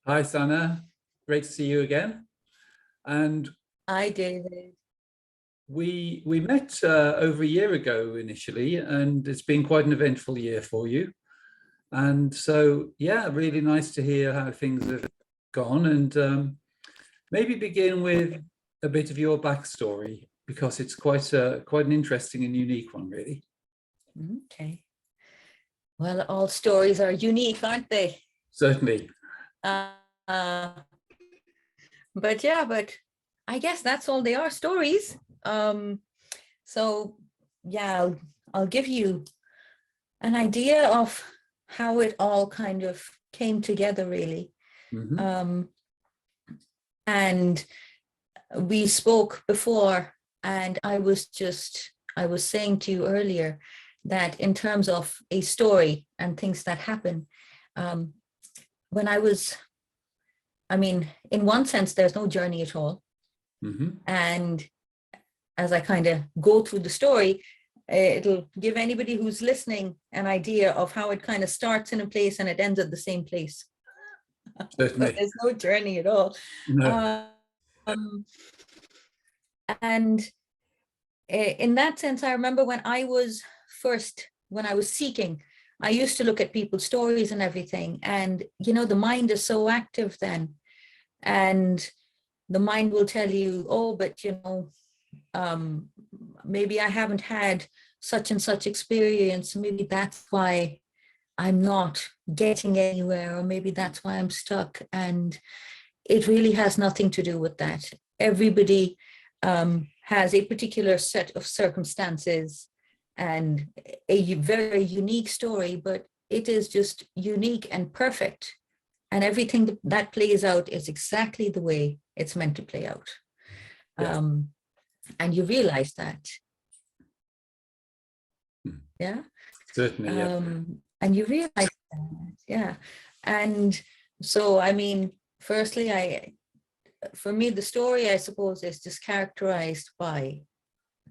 Hi, Sana. Great to see you again. And Hi, David. we met over a year ago initially, and it's been quite an eventful year for you. And so, yeah, really nice to hear how things have gone, and maybe begin with a bit of your backstory because it's quite an interesting and unique one, really. Okay. Well, all stories are unique, aren't they? Certainly. Uh, uh, but I guess that's all they are, stories. Um, so yeah, I'll give you an idea of how it all kind of came together, really. Hmm. Um, and we spoke before, and I was saying to you earlier that in terms of a story and things that happen, um, when I mean, in one sense, there's no journey at all. Hmm. And as I kind of go through the story, it'll give anybody who's listening an idea of how it kind of starts in a place and it ends at the same place. So Certainly. there's no journey at all. No. Um, and in that sense, I remember when I was seeking, I used to look at people's stories and everything. And, the mind is so active then. And the mind will tell you, oh, but, um, maybe I haven't had such and such experience. Maybe that's why I'm not getting anywhere, or maybe that's why I'm stuck. And it really has nothing to do with that. Everybody has a particular set of circumstances and a very unique story, but it is just unique and perfect. And everything that plays out is exactly the way it's meant to play out. Yes. Um, and you realize that, Mm. yeah? Certainly. Yeah. And you realize that, yeah. And so, I mean, firstly, for me, the story, I suppose, is just characterized by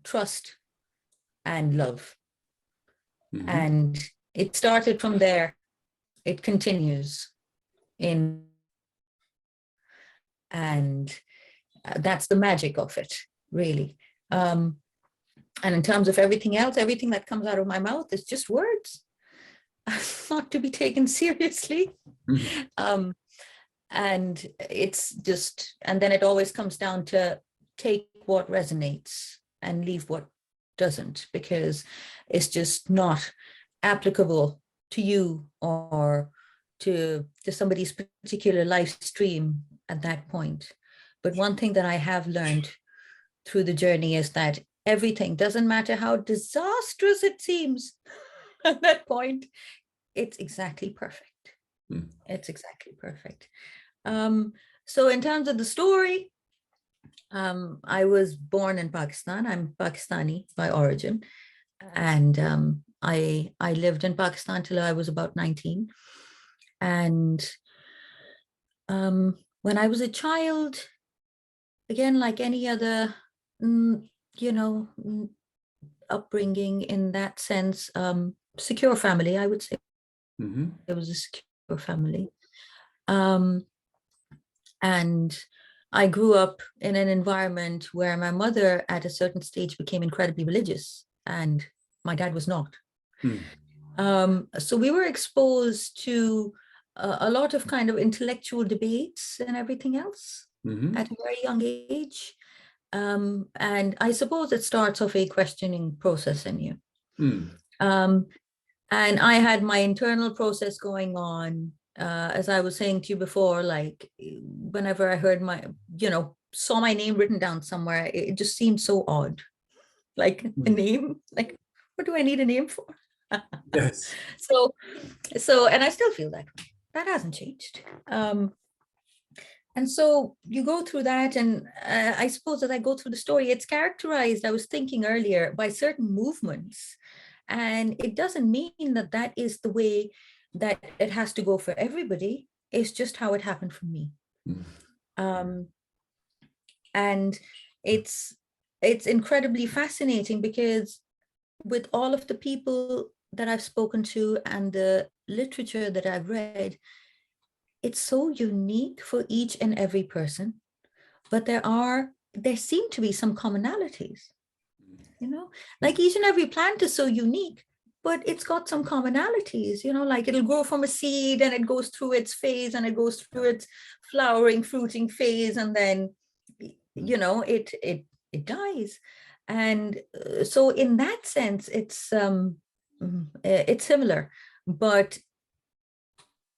trust and love. Hmm. And it started from there. It continues in, and that's the magic of it, really. Um, and in terms of everything else, everything that comes out of my mouth is just words, not to be taken seriously. Hmm. Um, and and then it always comes down to take what resonates and leave what doesn't, because it's just not applicable to you or to somebody's particular life stream at that point. But one thing that I have learned through the journey is that everything, doesn't matter how disastrous it seems at that point, it's exactly perfect. Mm. It's exactly perfect. Um, so in terms of the story, I was born in Pakistan. I'm Pakistani by origin, and I lived in Pakistan till I was about 19. And when I was a child, again, like any other, mm, you know, mm, upbringing in that sense, secure family, I would say Hmm. it was a secure family. Um, and I grew up in an environment where my mother at a certain stage became incredibly religious and my dad was not. Mm. So we were exposed to a lot of kind of intellectual debates and everything else Hmm. at a very young age. And I suppose it starts off a questioning process in you. Mm. Um, and I had my internal process going on, as I was saying to you before, like whenever I heard saw my name written down somewhere, it just seemed so odd. Like a Mm. name, like what do I need a name for? Yes. so and I still feel that way. That hasn't changed. And so you go through that, and I suppose as I go through the story, it's characterized, I was thinking earlier, by certain movements. And it doesn't mean that that is the way that it has to go for everybody. It's just how it happened for me. Mm. Um, and it's it's incredibly fascinating because with all of the people that I've spoken to and the literature that I've read, it's so unique for each and every person, but there seem to be some commonalities, you know, like each and every plant is so unique, but it's got some commonalities, you know, like it'll grow from a seed and it goes through its phase and it goes through its flowering, fruiting phase, and then, you know, it dies. And so in that sense, it's similar, but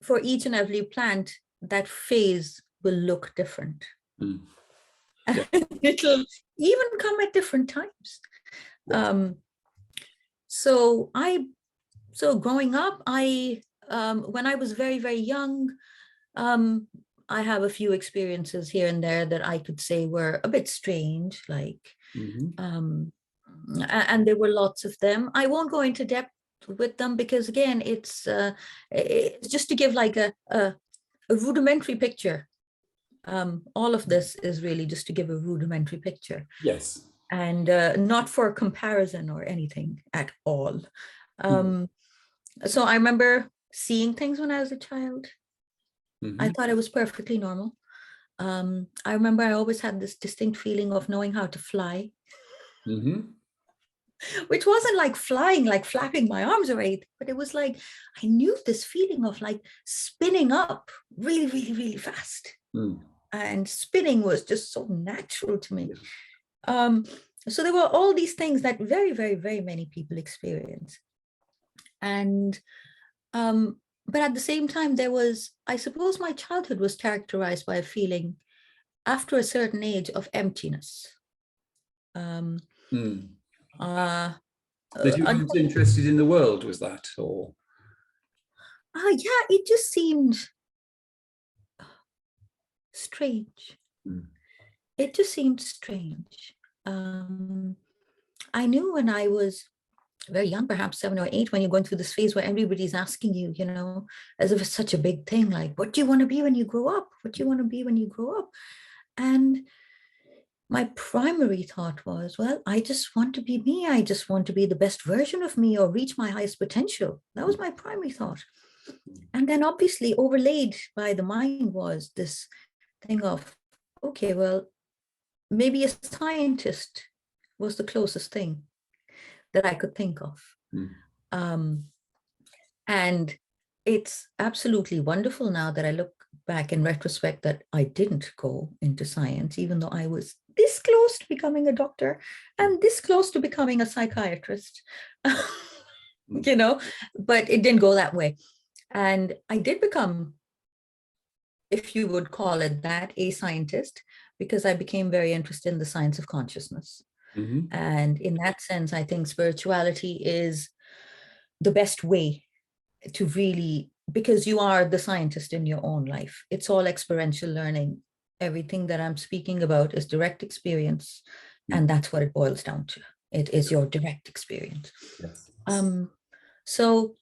for each and every plant, that phase will look different. Mm. Yeah. It'll even come at different times. Yeah. So growing up, when I was very, very young, I have a few experiences here and there that I could say were a bit strange, like, and there were lots of them. I won't go into depth with them because, again, it's just to give like a rudimentary picture. All of this is really just to give a rudimentary picture. Yes. And not for comparison or anything at all. So I remember seeing things when I was a child. I thought it was perfectly normal. I remember I always had this distinct feeling of knowing how to fly, which wasn't like flying, like flapping my arms or anything, but it was like, I knew this feeling of like spinning up really, really, really fast. And spinning was just so natural to me. So there were all these things that very, very, very many people experience. And, but at the same time, there was, I suppose my childhood was characterized by a feeling after a certain age of emptiness. That you weren't interested in the world, was that, or? Yeah, it just seemed strange. It just seemed strange. I knew when I was very young, perhaps 7 or 8, when you're going through this phase where everybody's asking you, you know, as if it's such a big thing, like, what do you want to be when you grow up? What do you want to be when you grow up? And my primary thought was, well, I just want to be me. I just want to be the best version of me or reach my highest potential. That was my primary thought. And then obviously overlaid by the mind was this thing of, okay, well, maybe a scientist was the closest thing that I could think of. And it's absolutely wonderful now that I look back in retrospect that I didn't go into science, even though I was this close to becoming a doctor and this close to becoming a psychiatrist, you know, but it didn't go that way. And I did become, if you would call it that, a scientist, because I became very interested in the science of consciousness. And in that sense, I think spirituality is the best way to really, because you are the scientist in your own life. It's all experiential learning. Everything that I'm speaking about is direct experience. And that's what it boils down to. It is your direct experience. Yes. So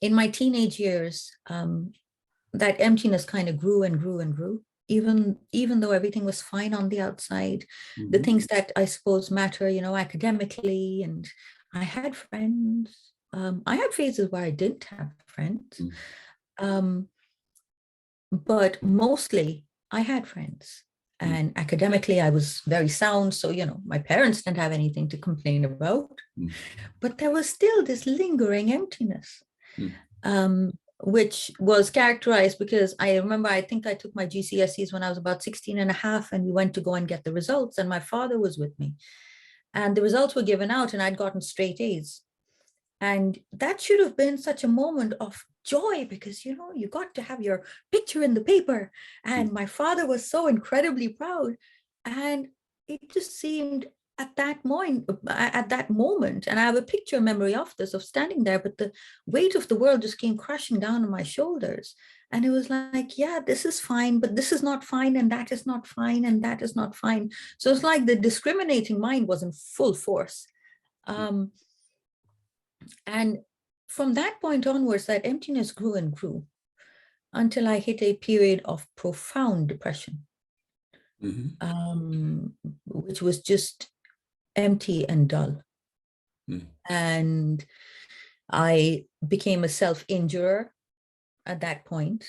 in my teenage years, that emptiness kind of grew and grew and grew. Even though everything was fine on the outside, the things that I suppose matter, you know, academically, and I had friends. I had phases where I didn't have friends, but mostly I had friends. And academically, I was very sound. So, you know, my parents didn't have anything to complain about, but there was still this lingering emptiness. Which was characterized because I remember, I think I took my GCSEs when I was about 16 and a half, and we went to go and get the results, and my father was with me. And the results were given out, and I'd gotten straight A's. And that should have been such a moment of joy because, you know, you got to have your picture in the paper. And my father was so incredibly proud. And it just seemed at that moment, and I have a picture memory of this, of standing there, but the weight of the world just came crashing down on my shoulders. And it was like, yeah, this is fine, but this is not fine, and that is not fine, and that is not fine. So it's like the discriminating mind was in full force. And from that point onwards, that emptiness grew and grew until I hit a period of profound depression, which was just empty and dull. And I became a self-injurer at that point.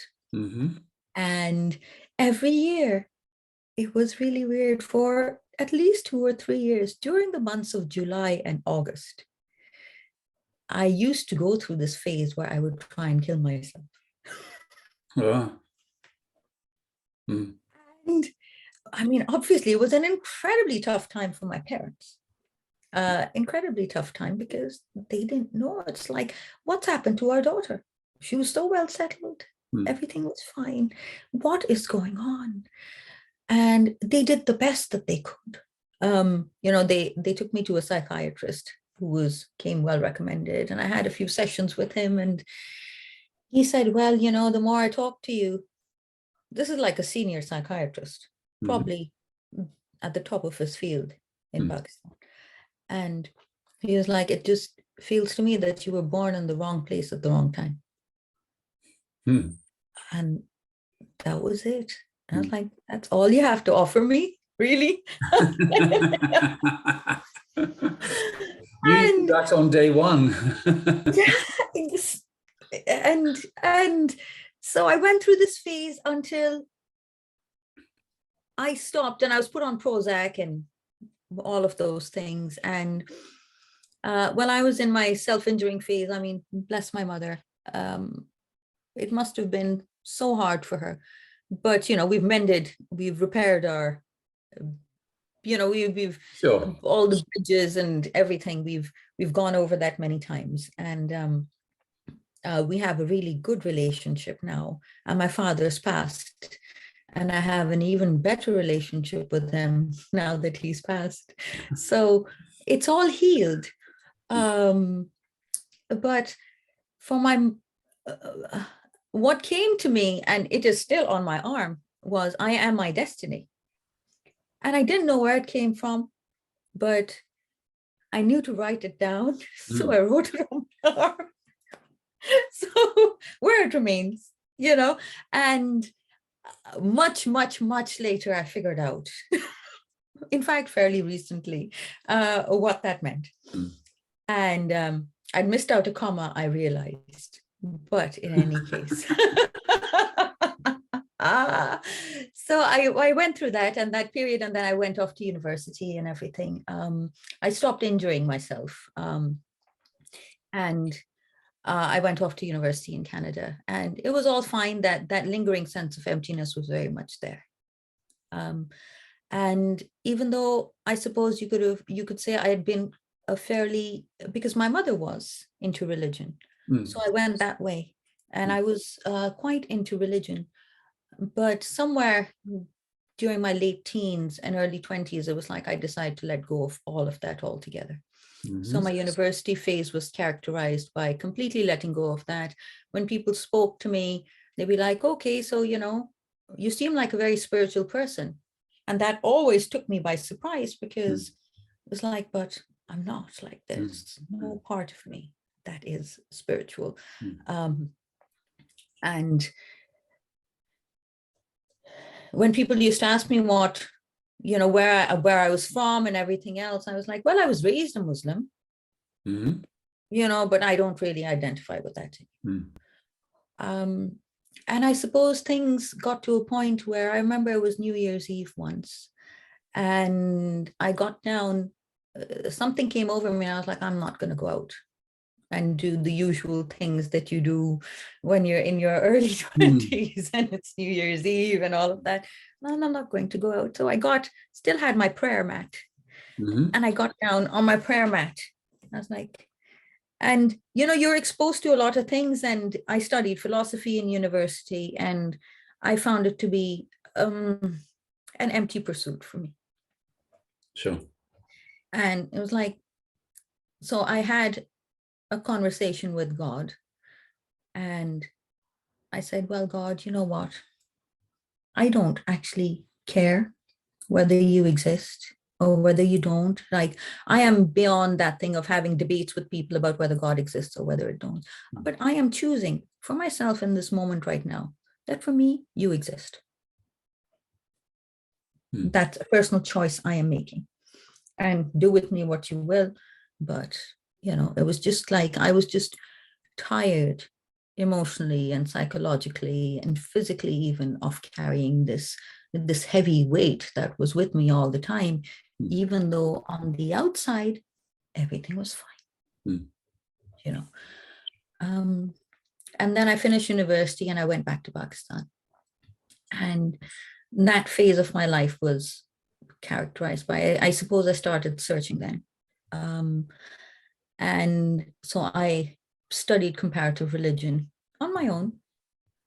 And every year, it was really weird for at least 2 or 3 years during the months of July and August. I used to go through this phase where I would try and kill myself. Oh. Mm. And I mean, obviously, it was an incredibly tough time for my parents. Incredibly tough time because they didn't know. It's like, what's happened to our daughter? She was so well settled. Mm. Everything was fine. What is going on? And they did the best that they could. They took me to a psychiatrist who came well recommended, and I had a few sessions with him, and he said, well, the more I talk to you, this is like a senior psychiatrist, probably at the top of his field in Pakistan. And he was like, it just feels to me that you were born in the wrong place at the wrong time. And that was it. And I was like, that's all you have to offer me? Really? You did that on day one. and so I went through this phase until I stopped, and I was put on Prozac and all of those things. And when I was in my self-injuring phase, I mean, bless my mother, it must have been so hard for her. But we've repaired our, we've Sure. all the bridges and everything. We've gone over that many times, and we have a really good relationship now. And my father's passed, and I have an even better relationship with him now that he's passed. So it's all healed. But for my, what came to me, and it is still on my arm, was I am my destiny. And I didn't know where it came from, but I knew to write it down. So I wrote it on my arm. So where it remains, and much, much, much later, I figured out, in fact, fairly recently, what that meant. And I'd missed out a comma, I realized, but in any case. So I went through that period, and then I went off to university and everything. I stopped injuring myself, and I went off to university in Canada, and it was all fine. That lingering sense of emptiness was very much there. And even though I suppose you could say I had been because my mother was into religion. So I went that way, and I was quite into religion. But somewhere during my late teens and early 20s, it was like I decided to let go of all of that altogether. So my university phase was characterized by completely letting go of that. When people spoke to me, they'd be like, okay, so, you seem like a very spiritual person. And that always took me by surprise, because it was like, but I'm not. Like, there's no part of me that is spiritual. And when people used to ask me what, where I was from and everything else, I was like, well, I was raised a Muslim, but I don't really identify with that. And I suppose things got to a point where I remember it was New Year's Eve once, and I got down, something came over me, and I was like, I'm not going to go out and do the usual things that you do when you're in your early 20s and it's New Year's Eve and all of that. No, I'm not going to go out. So I still had my prayer mat, and I got down on my prayer mat. I was like, and you're exposed to a lot of things, and I studied philosophy in university, and I found it to be an empty pursuit for me. Sure. And it was like, so I had a conversation with God, and I said, well, God, you know what? I don't actually care whether you exist or whether you don't. Like, I am beyond that thing of having debates with people about whether God exists or whether it don't. But I am choosing for myself in this moment right now that for me, you exist. That's a personal choice I am making. And do with me what you will. But, it was just like, I was just tired. emotionally and psychologically and physically, even, of carrying this heavy weight that was with me all the time, even though on the outside everything was fine. You know. And then I finished university and I went back to Pakistan. And that phase of my life was characterized by, I suppose I started searching then. And so I studied comparative religion on my own.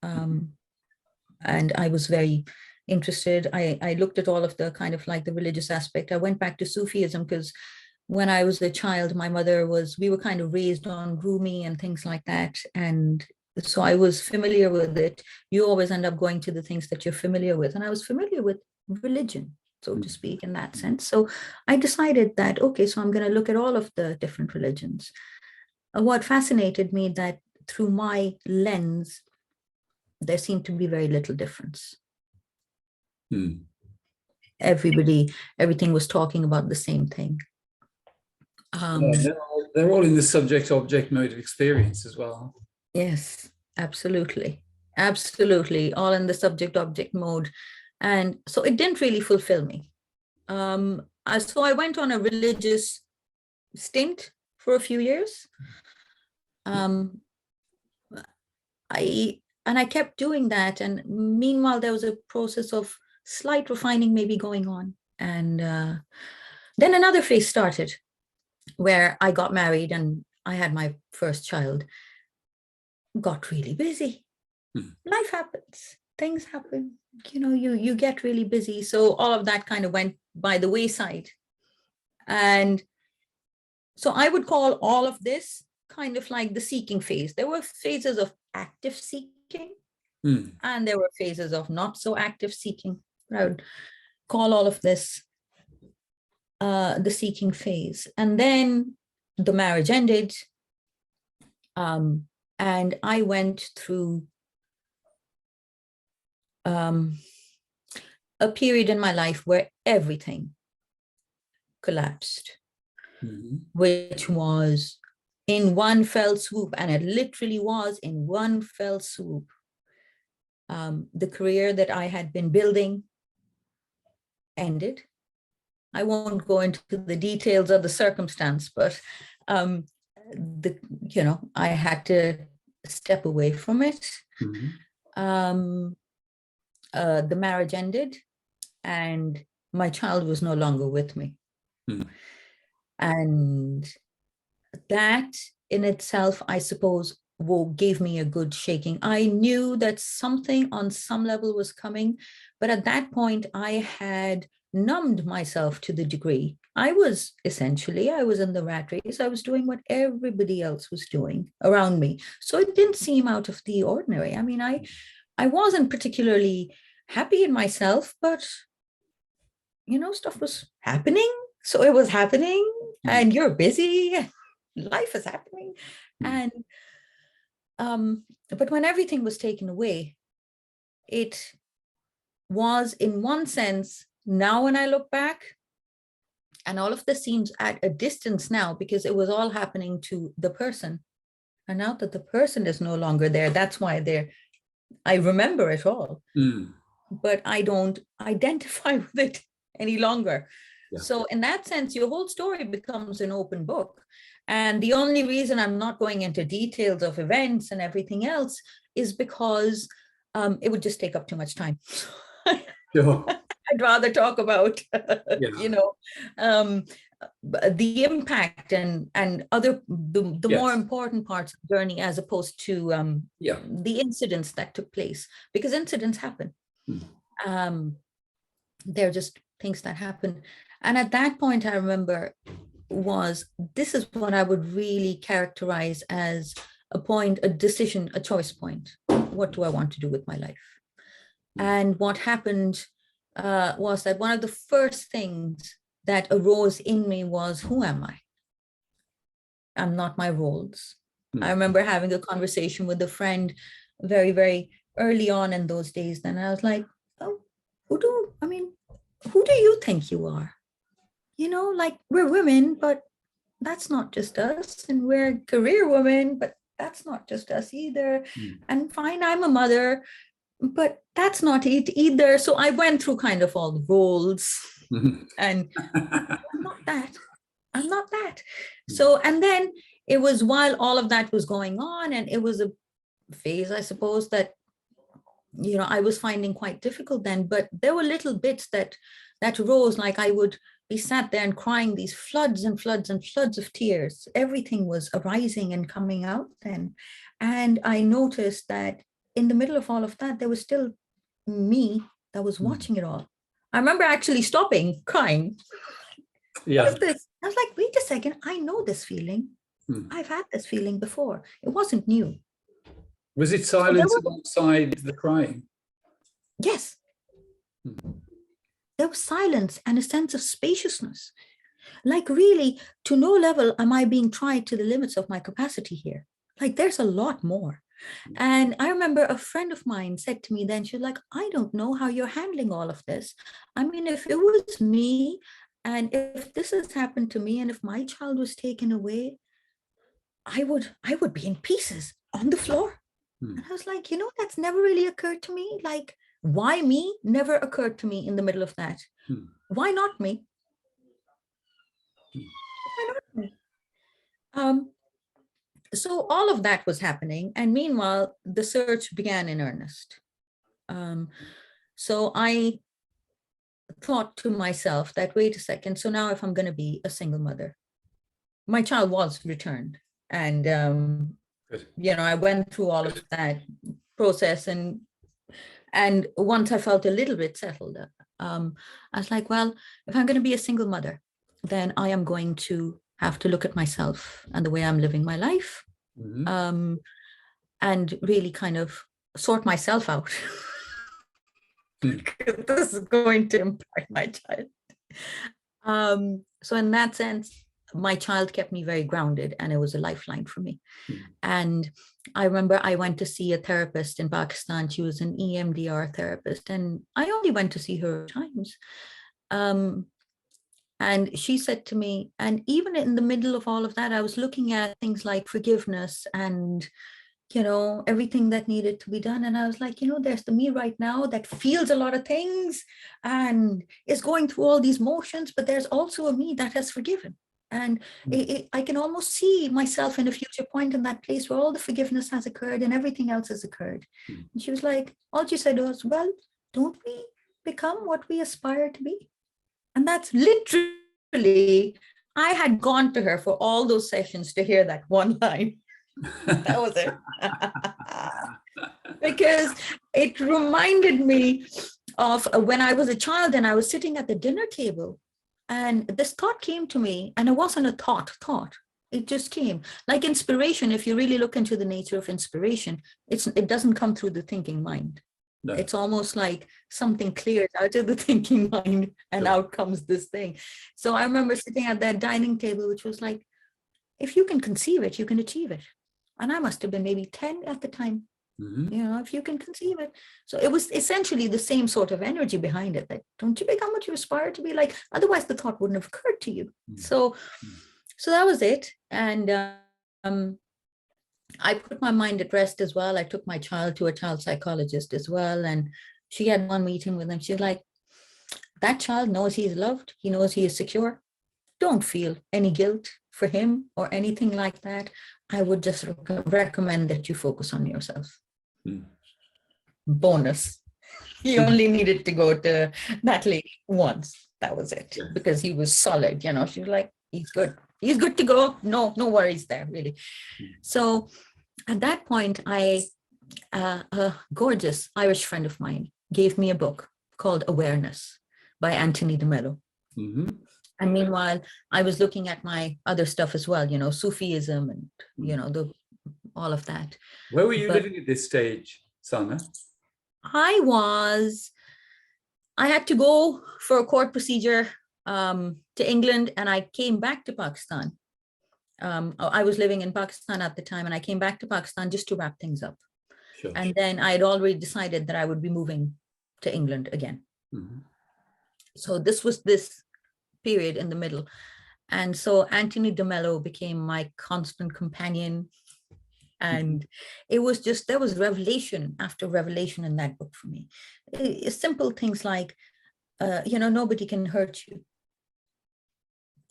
And I was very interested. I looked at all of the kind of like the religious aspect. I went back to Sufism because when I was a child, we were kind of raised on Rumi and things like that. And so I was familiar with it. You always end up going to the things that you're familiar with. And I was familiar with religion, so to speak, in that sense. So I decided that, okay, so I'm going to look at all of the different religions. What fascinated me that through my lens, there seemed to be very little difference. Everything was talking about the same thing. They're all in the subject-object mode of experience as well. Yes, absolutely. Absolutely. All in the subject-object mode. And so it didn't really fulfill me. So I went on a religious stint for a few years. I kept doing that. And meanwhile, there was a process of slight refining maybe going on. And then another phase started where I got married and I had my first child. Got really busy. Life happens. Things happen. You get really busy. So all of that kind of went by the wayside. And so I would call all of this kind of like the seeking phase. There were phases of active seeking and there were phases of not so active seeking. I would call all of this the seeking phase. And then the marriage ended. And I went through a period in my life where everything collapsed, which was in one fell swoop, and it literally was in one fell swoop. The career that I had been building ended. I won't go into the details of the circumstance, but I had to step away from it. The marriage ended and my child was no longer with me. And that in itself, I suppose, gave me a good shaking. I knew that something on some level was coming, but at that point I had numbed myself to the degree. I was in the rat race. I was doing what everybody else was doing around me. So it didn't seem out of the ordinary. I mean, I wasn't particularly happy in myself, but stuff was happening. So it was happening and you're busy. Life is happening. And but when everything was taken away, it was, in one sense, now when I look back, and all of this seems at a distance now because it was all happening to the person. And now that the person is no longer there, that's why I remember it all, but I don't identify with it any longer. Yeah. So in that sense, your whole story becomes an open book. And the only reason I'm not going into details of events and everything else is because it would just take up too much time. Sure. I'd rather talk about, the impact and other, the yes. more important parts of the journey, as opposed to the incidents that took place, because incidents happen. They're just things that happen. And at that point, I remember this is what I would really characterize as a decision, a choice point. What do I want to do with my life? And what happened was that one of the first things that arose in me was, who am I? I'm not my roles. I remember having a conversation with a friend very, very early on in those days. Then I was like, oh, who do you think you are? Like, we're women, but that's not just us. And we're career women, but that's not just us either. Mm. And fine, I'm a mother, but that's not it either. So I went through kind of all the roles and I'm not that. I'm not that. So, and then it was while all of that was going on, and it was a phase, I suppose, that, you know, I was finding quite difficult then, but there were little bits that rose, like I would be sat there and crying these floods and floods and floods of tears. Everything was arising and coming out then. And I noticed that in the middle of all of that, there was still me that was watching it all. I remember actually stopping crying. Yeah. What is this? I was like, wait a second, I know this feeling. I've had this feeling before. It wasn't new. Was it silence alongside the crying? Yes. There was silence and a sense of spaciousness. Like, really, to no level am I being tried to the limits of my capacity here. Like, there's a lot more. And I remember a friend of mine said to me then, she was like, I don't know how you're handling all of this. I mean, if it was me, and if this has happened to me, and if my child was taken away, I would be in pieces on the floor. And I was like, you know, that's never really occurred to me. Like, why me never occurred to me in the middle of that. Why not me? Why not me? So all of that was happening. And meanwhile, the search began in earnest. So I thought to myself that, wait a second, so now if I'm going to be a single mother, my child was returned. And, you know, I went through all of that process. And once I felt a little bit settled, I was like, well, if I'm going to be a single mother, then I am going to have to look at myself and the way I'm living my life, and really kind of sort myself out. This is going to impact my child. So in that sense, my child kept me very grounded, and it was a lifeline for me. And I remember I went to see a therapist in Pakistan. She was an EMDR therapist, and I only went to see her times. And she said to me, and even in the middle of all of that, I was looking at things like forgiveness and, you know, everything that needed to be done. And I was like, you know, there's the me right now that feels a lot of things and is going through all these motions, but there's also a me that has forgiven. And I can almost see myself in a future point in that place where all the forgiveness has occurred and everything else has occurred. And she was like, all she said was, well, don't we become what we aspire to be? And that's literally, I had gone to her for all those sessions to hear that one line. That was it. Because it reminded me of when I was a child and I was sitting at the dinner table, and this thought came to me, and it wasn't a thought. It just came like inspiration. If you really look into the nature of inspiration, it doesn't come through the thinking mind. No. It's almost like something clears out of the thinking mind, and out comes this thing. So I remember sitting at that dining table, which was like, if you can conceive it, you can achieve it. And I must have been maybe 10 at the time. You know, if you can conceive it. So it was essentially the same sort of energy behind it, that don't you become what you aspire to be, like, otherwise the thought wouldn't have occurred to you. So that was it. And I put my mind at rest as well. I took my child to a child psychologist as well. And she had one meeting with him. She's like, that child knows he's loved. He knows he is secure. Don't feel any guilt for him or anything like that. I would just recommend that you focus on yourself. Bonus. He only needed to go to that lady once. That was it. Because he was solid, you know. She was like, he's good. He's good to go. No worries there, really. So at that point, a gorgeous Irish friend of mine gave me a book called Awareness by Anthony de Mello. And meanwhile, I was looking at my other stuff as well, you know, Sufism and, you know, all of that. Where were you living at this stage, Sana? I had to go for a court procedure to England, and I came back to Pakistan. I was living in Pakistan at the time, and I came back to Pakistan just to wrap things up. Sure. And then I had already decided that I would be moving to England again. So this was this period in the middle. And so Anthony de Mello became my constant companion. And it was just, there was revelation after revelation in that book for me. Simple things like, nobody can hurt you.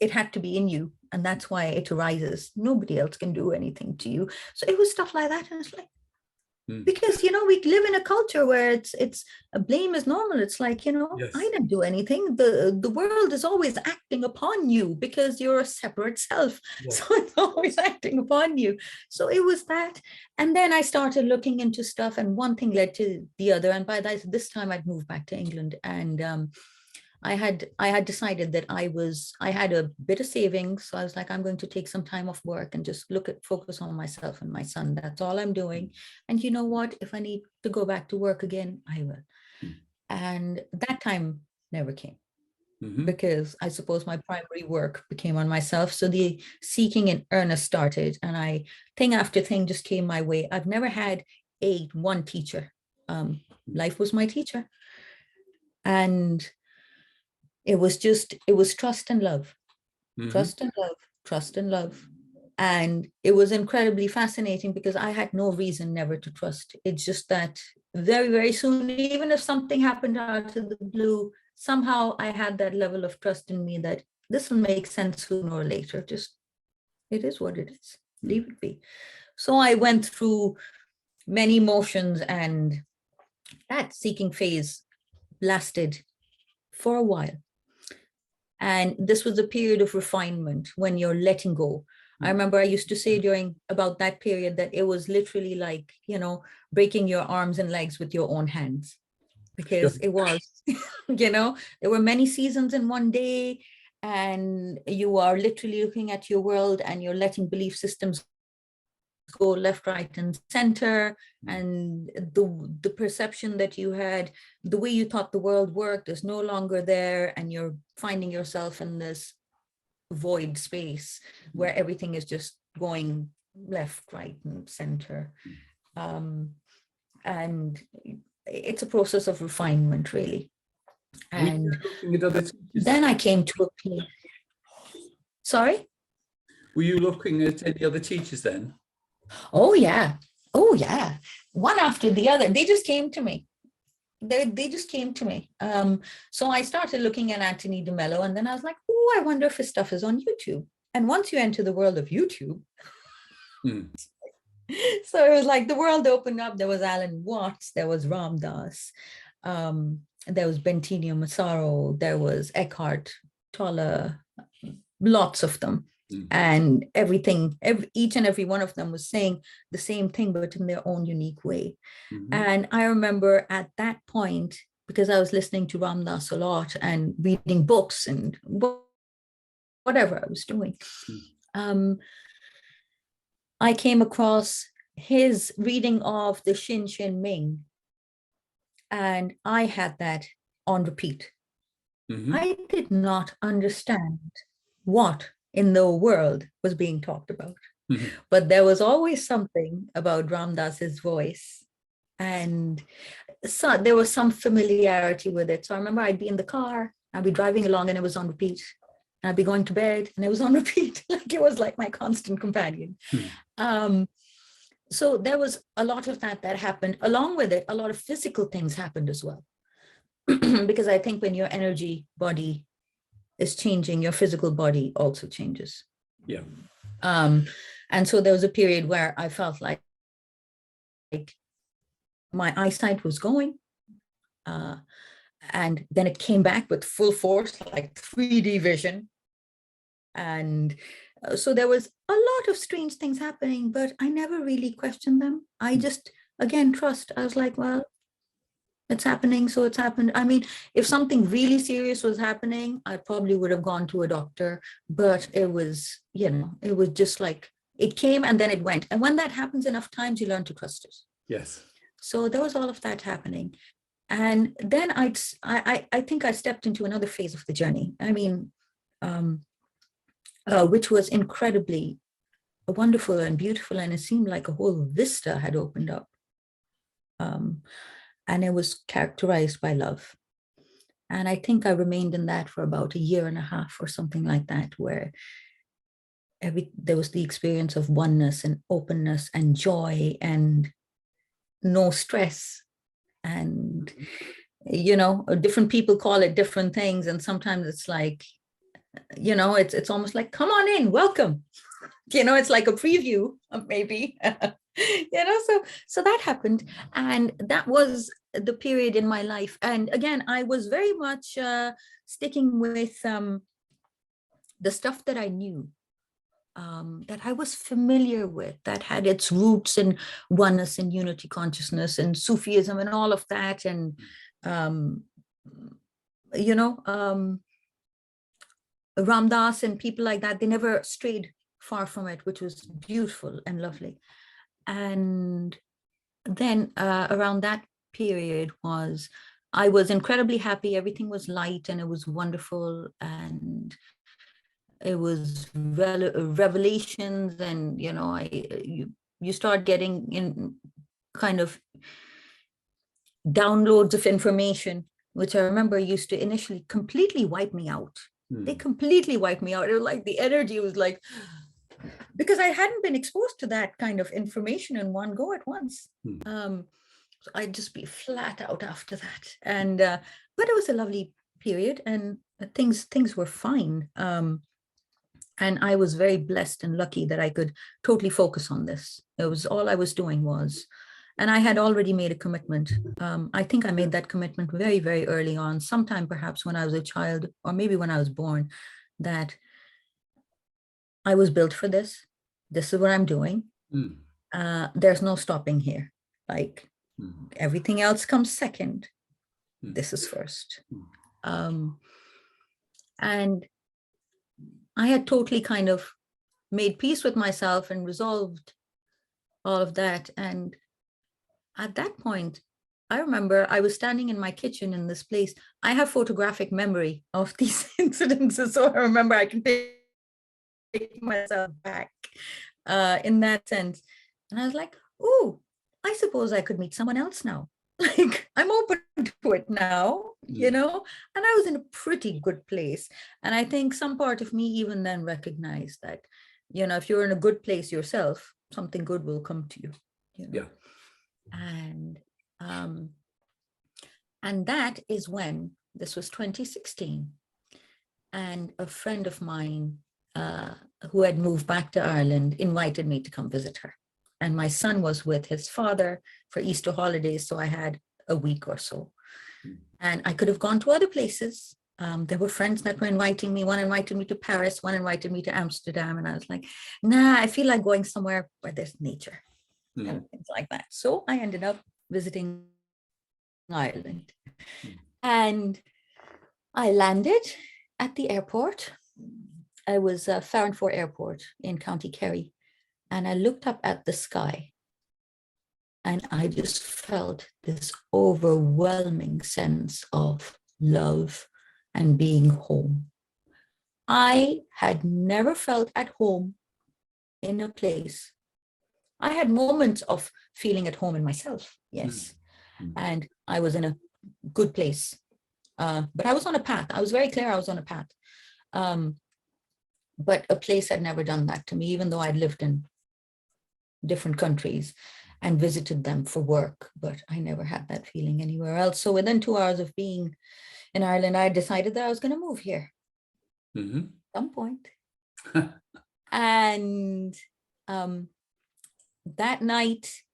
It had to be in you, and that's why it arises. Nobody else can do anything to you. So it was stuff like that, and it's like, because we live in a culture where it's blame is normal. It's like, Yes. I didn't do anything. The world is always acting upon you because you're a separate self. Yes. So it's always acting upon you. So it was that. And then I started looking into stuff, and one thing led to the other. And by this time I'd moved back to England, and I had decided that I had a bit of savings. So I was like, I'm going to take some time off work and just focus on myself and my son. That's all I'm doing. And you know what? If I need to go back to work again, I will. And that time never came, because I suppose my primary work became on myself. So the seeking in earnest started, and thing after thing just came my way. I've never had one teacher. Life was my teacher. And it was trust and love, trust and love, trust and love. And it was incredibly fascinating because I had no reason never to trust. It's just that very, very soon, even if something happened out of the blue, somehow I had that level of trust in me that this will make sense sooner or later. Just, it is what it is. Leave it be. So I went through many emotions, and that seeking phase lasted for a while. And this was a period of refinement when you're letting go. I remember I used to say during about that period that it was literally like, breaking your arms and legs with your own hands, because it was, there were many seasons in one day, and you are literally looking at your world and you're letting belief systems go left, right, and center. And the perception that you had, the way you thought the world worked, is no longer there, and you're finding yourself in this void space where everything is just going left, right, and center. And it's a process of refinement, really. And then I came to a place. Sorry? Were you looking at any other teachers then? Oh yeah. One after the other. They just came to me. They just came to me. So I started looking at Anthony de Mello, and then I was like, oh, I wonder if his stuff is on YouTube. And once you enter the world of YouTube, so it was like the world opened up. There was Alan Watts, there was Ram Dass, there was Bentinho Massaro, there was Eckhart Tolle, lots of them. And each and every one of them was saying the same thing, but in their own unique way. And I remember at that point, because I was listening to Ram Dass a lot and reading books and whatever I was doing, I came across his reading of the Shin Shin Ming, and I had that on repeat. I did not understand what in the world was being talked about. But there was always something about Ram Dass's voice, and so there was some familiarity with it. So I remember I'd be in the car, I'd be driving along, and it was on repeat. And I'd be going to bed, and it was on repeat. Like, it was like my constant companion. So there was a lot of that happened. Along with it, a lot of physical things happened as well. Because I think when your energy body is changing, your physical body also changes. Yeah. And so there was a period where I felt like my eyesight was going, and then it came back with full force, like 3D vision. And so there was a lot of strange things happening, but I never really questioned them. I just, again, trust. I was like, well, it's happening, so it's happened. I mean, if something really serious was happening, I probably would have gone to a doctor, but it was, it was just like, it came and then it went. And when that happens enough times, you learn to trust it. Yes. So there was all of that happening. And then I think I stepped into another phase of the journey. I mean, which was incredibly wonderful and beautiful. And it seemed like a whole vista had opened up. And it was characterized by love. And I think I remained in that for about 1.5 years or something like that, where there was the experience of oneness and openness and joy and no stress. And, different people call it different things. And sometimes it's like, it's almost like, come on in, welcome. It's like a preview of maybe, so that happened. And that was the period in my life. And again, I was very much sticking with the stuff that I knew, that I was familiar with, that had its roots in oneness and unity consciousness and Sufism and all of that. And, Ramdas and people like that, they never strayed far from it, which was beautiful and lovely. And then around that period I was incredibly happy. Everything was light and it was wonderful. And it was revelations. And, you start getting in kind of downloads of information, which I remember used to initially completely wipe me out. They completely wiped me out. It was like the energy was like, because I hadn't been exposed to that kind of information in one go at once. So I'd just be flat out after that. And but it was a lovely period, and things were fine. And I was very blessed and lucky that I could totally focus on this. It was all I was doing was, and I had already made a commitment. I think I made that commitment very, very early on, sometime perhaps when I was a child, or maybe when I was born, that I was built for this. This is what I'm doing. There's no stopping here. Like everything else comes second. This is first. And I had totally kind of made peace with myself and resolved all of that. And at that point, I remember I was standing in my kitchen in this place. I have photographic memory of these incidences. So I remember I can take myself back in that sense. And I was like, oh, I suppose I could meet someone else now. Like, I'm open to it now, and I was in a pretty good place. And I think some part of me even then recognized that, if you're in a good place yourself, something good will come to you. Yeah. And that is when, this was 2016, and a friend of mine who had moved back to Ireland invited me to come visit her. And my son was with his father for Easter holidays, so I had a week or so. And I could have gone to other places. There were friends that were inviting me. One invited me to Paris, one invited me to Amsterdam. And I was like, nah, I feel like going somewhere where there's nature and things like that. So I ended up visiting Ireland. And I landed at the airport. I was Farranfore Airport in County Kerry. And I looked up at the sky. And I just felt this overwhelming sense of love and being home. I had never felt at home in a place. I had moments of feeling at home in myself, yes. And I was in a good place. But I was on a path. I was very clear I was on a path. But a place had never done that to me, even though I'd lived in different countries and visited them for work, but I never had that feeling anywhere else. So within 2 hours of being in Ireland, I decided that I was going to move here at some point. And that night,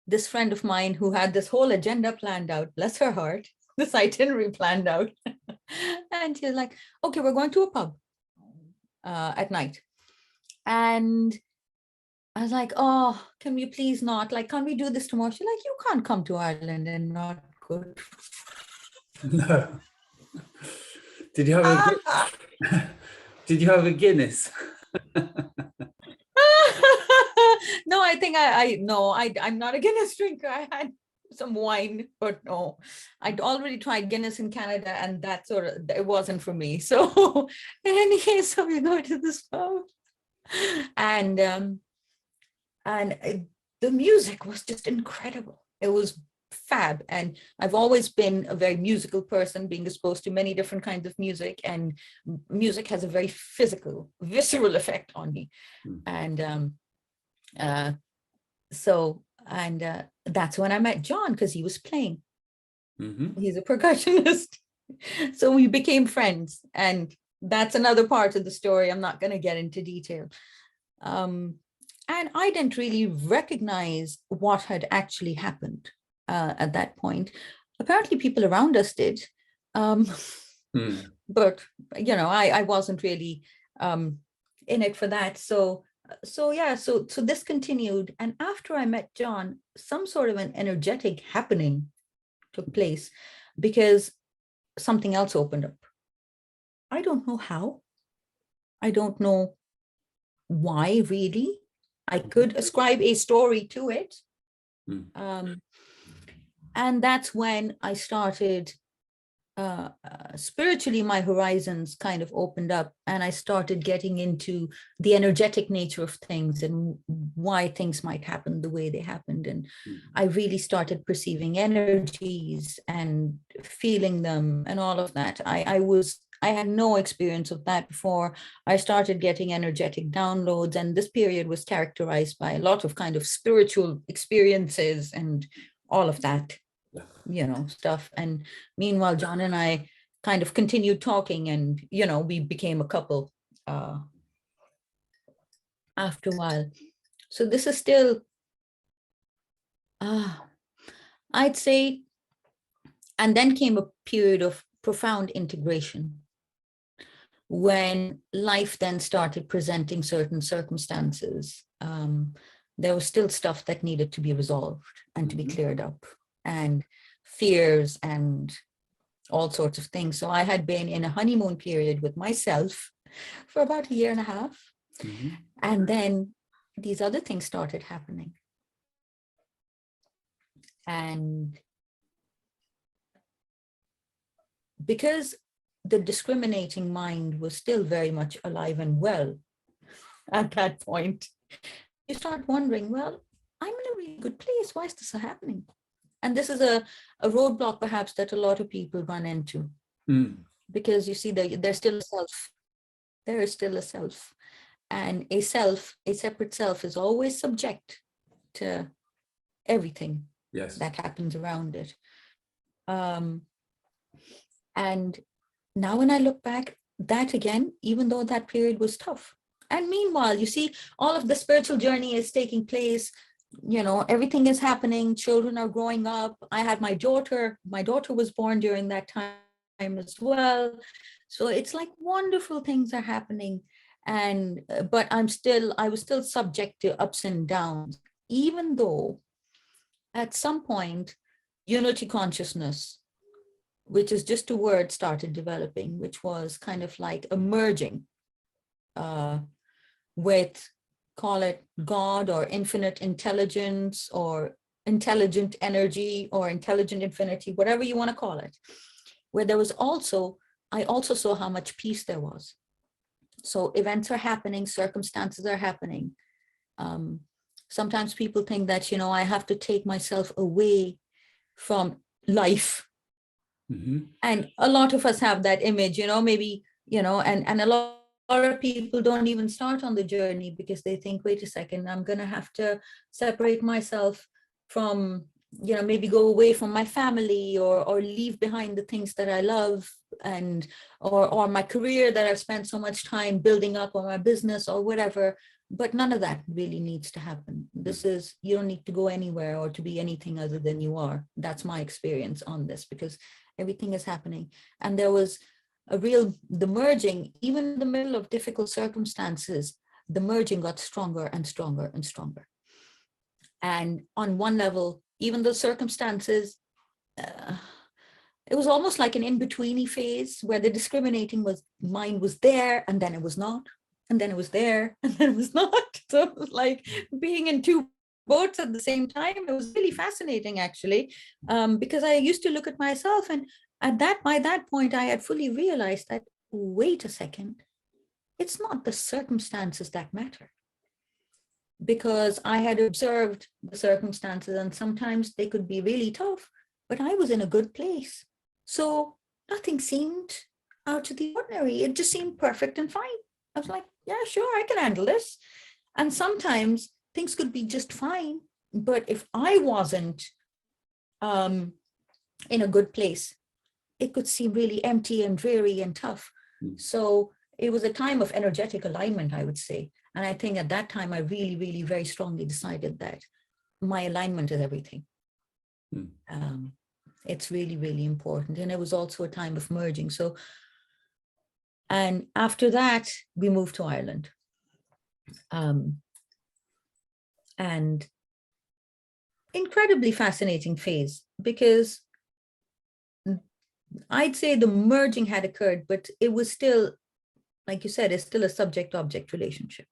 this friend of mine who had this whole agenda planned out, bless her heart, this itinerary planned out. And she was like, okay, we're going to a pub at night. And I was like, oh, can we please not? Like, can't we do this tomorrow? She's like, you can't come to Ireland and not go. No. Did you have a Guinness? No, I think I'm not a Guinness drinker. I had some wine, but no, I'd already tried Guinness in Canada, and that it wasn't for me. So anyway, so we go to this pub, and the music was just incredible. It was fab. And I've always been a very musical person, being exposed to many different kinds of music, and music has a very physical, visceral effect on me. And that's when I met John, because he was playing. He's a percussionist. So we became friends, and that's another part of the story. I'm not going to get into detail. And I didn't really recognize what had actually happened at that point. Apparently people around us did. But, I wasn't really in it for that. So this continued. And after I met John, some sort of an energetic happening took place, because something else opened up. I don't know how. I don't know why, really. I could ascribe a story to it. And that's when I started, spiritually, my horizons kind of opened up, and I started getting into the energetic nature of things and why things might happen the way they happened. And I really started perceiving energies and feeling them and all of that. I had no experience of that before. I started getting energetic downloads, and this period was characterized by a lot of kind of spiritual experiences and all of that, stuff. And meanwhile, John and I kind of continued talking, and, we became a couple after a while. So this is still, I'd say, and then came a period of profound integration, when life then started presenting certain circumstances. There was still stuff that needed to be resolved and to be cleared up, and fears and all sorts of things. So I had been in a honeymoon period with myself for about 1.5 years. And then these other things started happening. And because the discriminating mind was still very much alive and well at that point, you start wondering, well, I'm in a really good place. Why is this happening? And this is a roadblock perhaps that a lot of people run into, because you see there's still a self. There is still a self. And a separate self, is always subject to everything that happens around it. And now when I look back, that again, even though that period was tough. And meanwhile, you see, all of the spiritual journey is taking place. Everything is happening. Children are growing up. I had my daughter. My daughter was born during that time as well. So it's like wonderful things are happening. And but I was still subject to ups and downs, even though at some point, unity consciousness, which is just a word, started developing, which was kind of like a merging with, call it God or infinite intelligence or intelligent energy or intelligent infinity, whatever you want to call it, where there was I also saw how much peace there was. So events are happening, circumstances are happening. Sometimes people think that, I have to take myself away from life. And a lot of us have that image, maybe, and a lot of people don't even start on the journey because they think, wait a second, I'm going to have to separate myself from, maybe go away from my family or leave behind the things that I love and or my career that I've spent so much time building up, or my business or whatever. But none of that really needs to happen. You don't need to go anywhere or to be anything other than you are. That's my experience on this, because everything is happening. And there was the merging, even in the middle of difficult circumstances, the merging got stronger and stronger and stronger. And on one level, even the circumstances, it was almost like an in-betweeny phase where the discriminating mind was there, and then it was not, and then it was there, and then it was not. So it was like being in two boats at the same time. It was really fascinating, actually, because I used to look at myself, and by that point, I had fully realized that, wait a second, it's not the circumstances that matter. because I had observed the circumstances, and sometimes they could be really tough, but I was in a good place. So nothing seemed out of the ordinary. It just seemed perfect and fine. I was like, yeah, sure, I can handle this. And sometimes things could be just fine, but if I wasn't in a good place, it could seem really empty and dreary and tough. So it was a time of energetic alignment, I would say. And I think at that time, I really, really very strongly decided that my alignment is everything. It's really, really important. And it was also a time of merging. So, and after that, we moved to Ireland. And incredibly fascinating phase, because I'd say the merging had occurred, but it was still, like you said, it's still a subject-object relationship.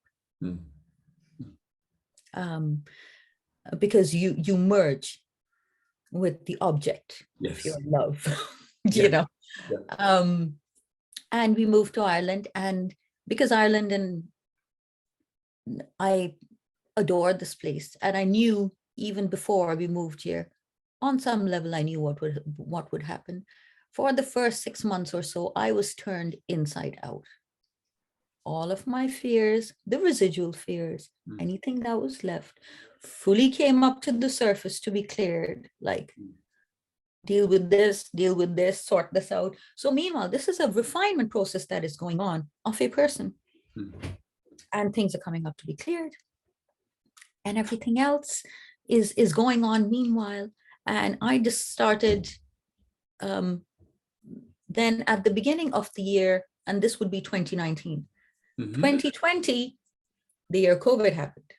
Because you merge with the object of your love, you know. And we moved to Ireland, and because Ireland, and I adored this place, and I knew even before we moved here, on some level, I knew what would happen. For the first 6 months or so, I was turned inside out. All of my fears, the residual fears, anything that was left, fully came up to the surface to be cleared, like deal with this, sort this out. So meanwhile, this is a refinement process that is going on of a person. And things are coming up to be cleared. And everything else is going on meanwhile. And I just started, then at the beginning of the year, and this would be 2019. 2020, the year COVID happened.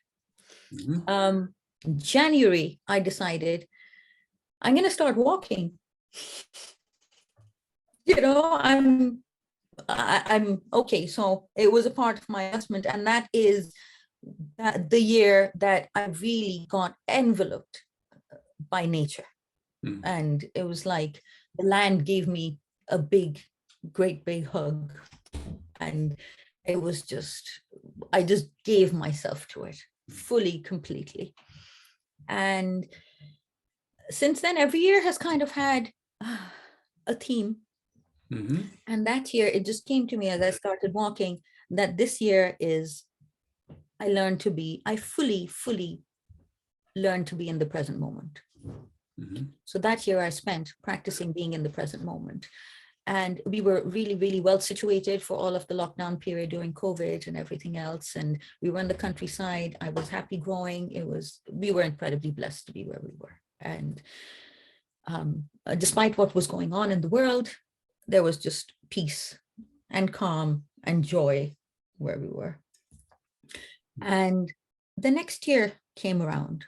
January, I decided I'm going to start walking. You know, I'm okay. So it was a part of my investment, and that is the year that I really got enveloped by nature. And it was like the land gave me a great big hug. And it was just, I just gave myself to it fully, completely. And since then, every year has kind of had a theme. And that year, it just came to me as I started walking, that this year is, I fully learned to be in the present moment. So that year I spent practicing being in the present moment. And we were really, really well situated for all of the lockdown period during COVID and everything else. And we were in the countryside. I was happy growing. We were incredibly blessed to be where we were. And despite what was going on in the world, there was just peace and calm and joy where we were. And the next year came around,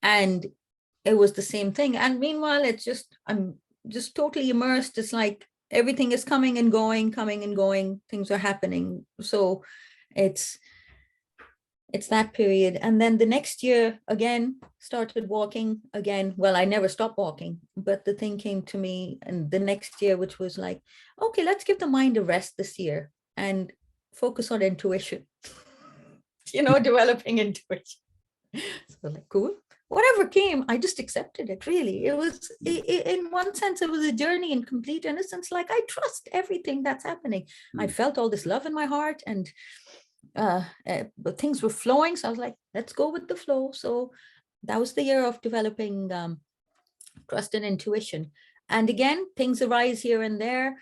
and it was the same thing. And meanwhile, I'm just totally immersed. It's like everything is coming and going, things are happening. So it's that period. And then the next year again, started walking again. Well, I never stopped walking, but the thing came to me, and the next year, which was like, okay, let's give the mind a rest this year and focus on intuition, you know, developing intuition. So like, cool. Whatever came, I just accepted it, really. It was, in one sense, it was a journey in complete innocence. Like, I trust everything that's happening. I felt all this love in my heart, and but things were flowing. So I was like, let's go with the flow. So that was the year of developing trust and intuition. And again, things arise here and there.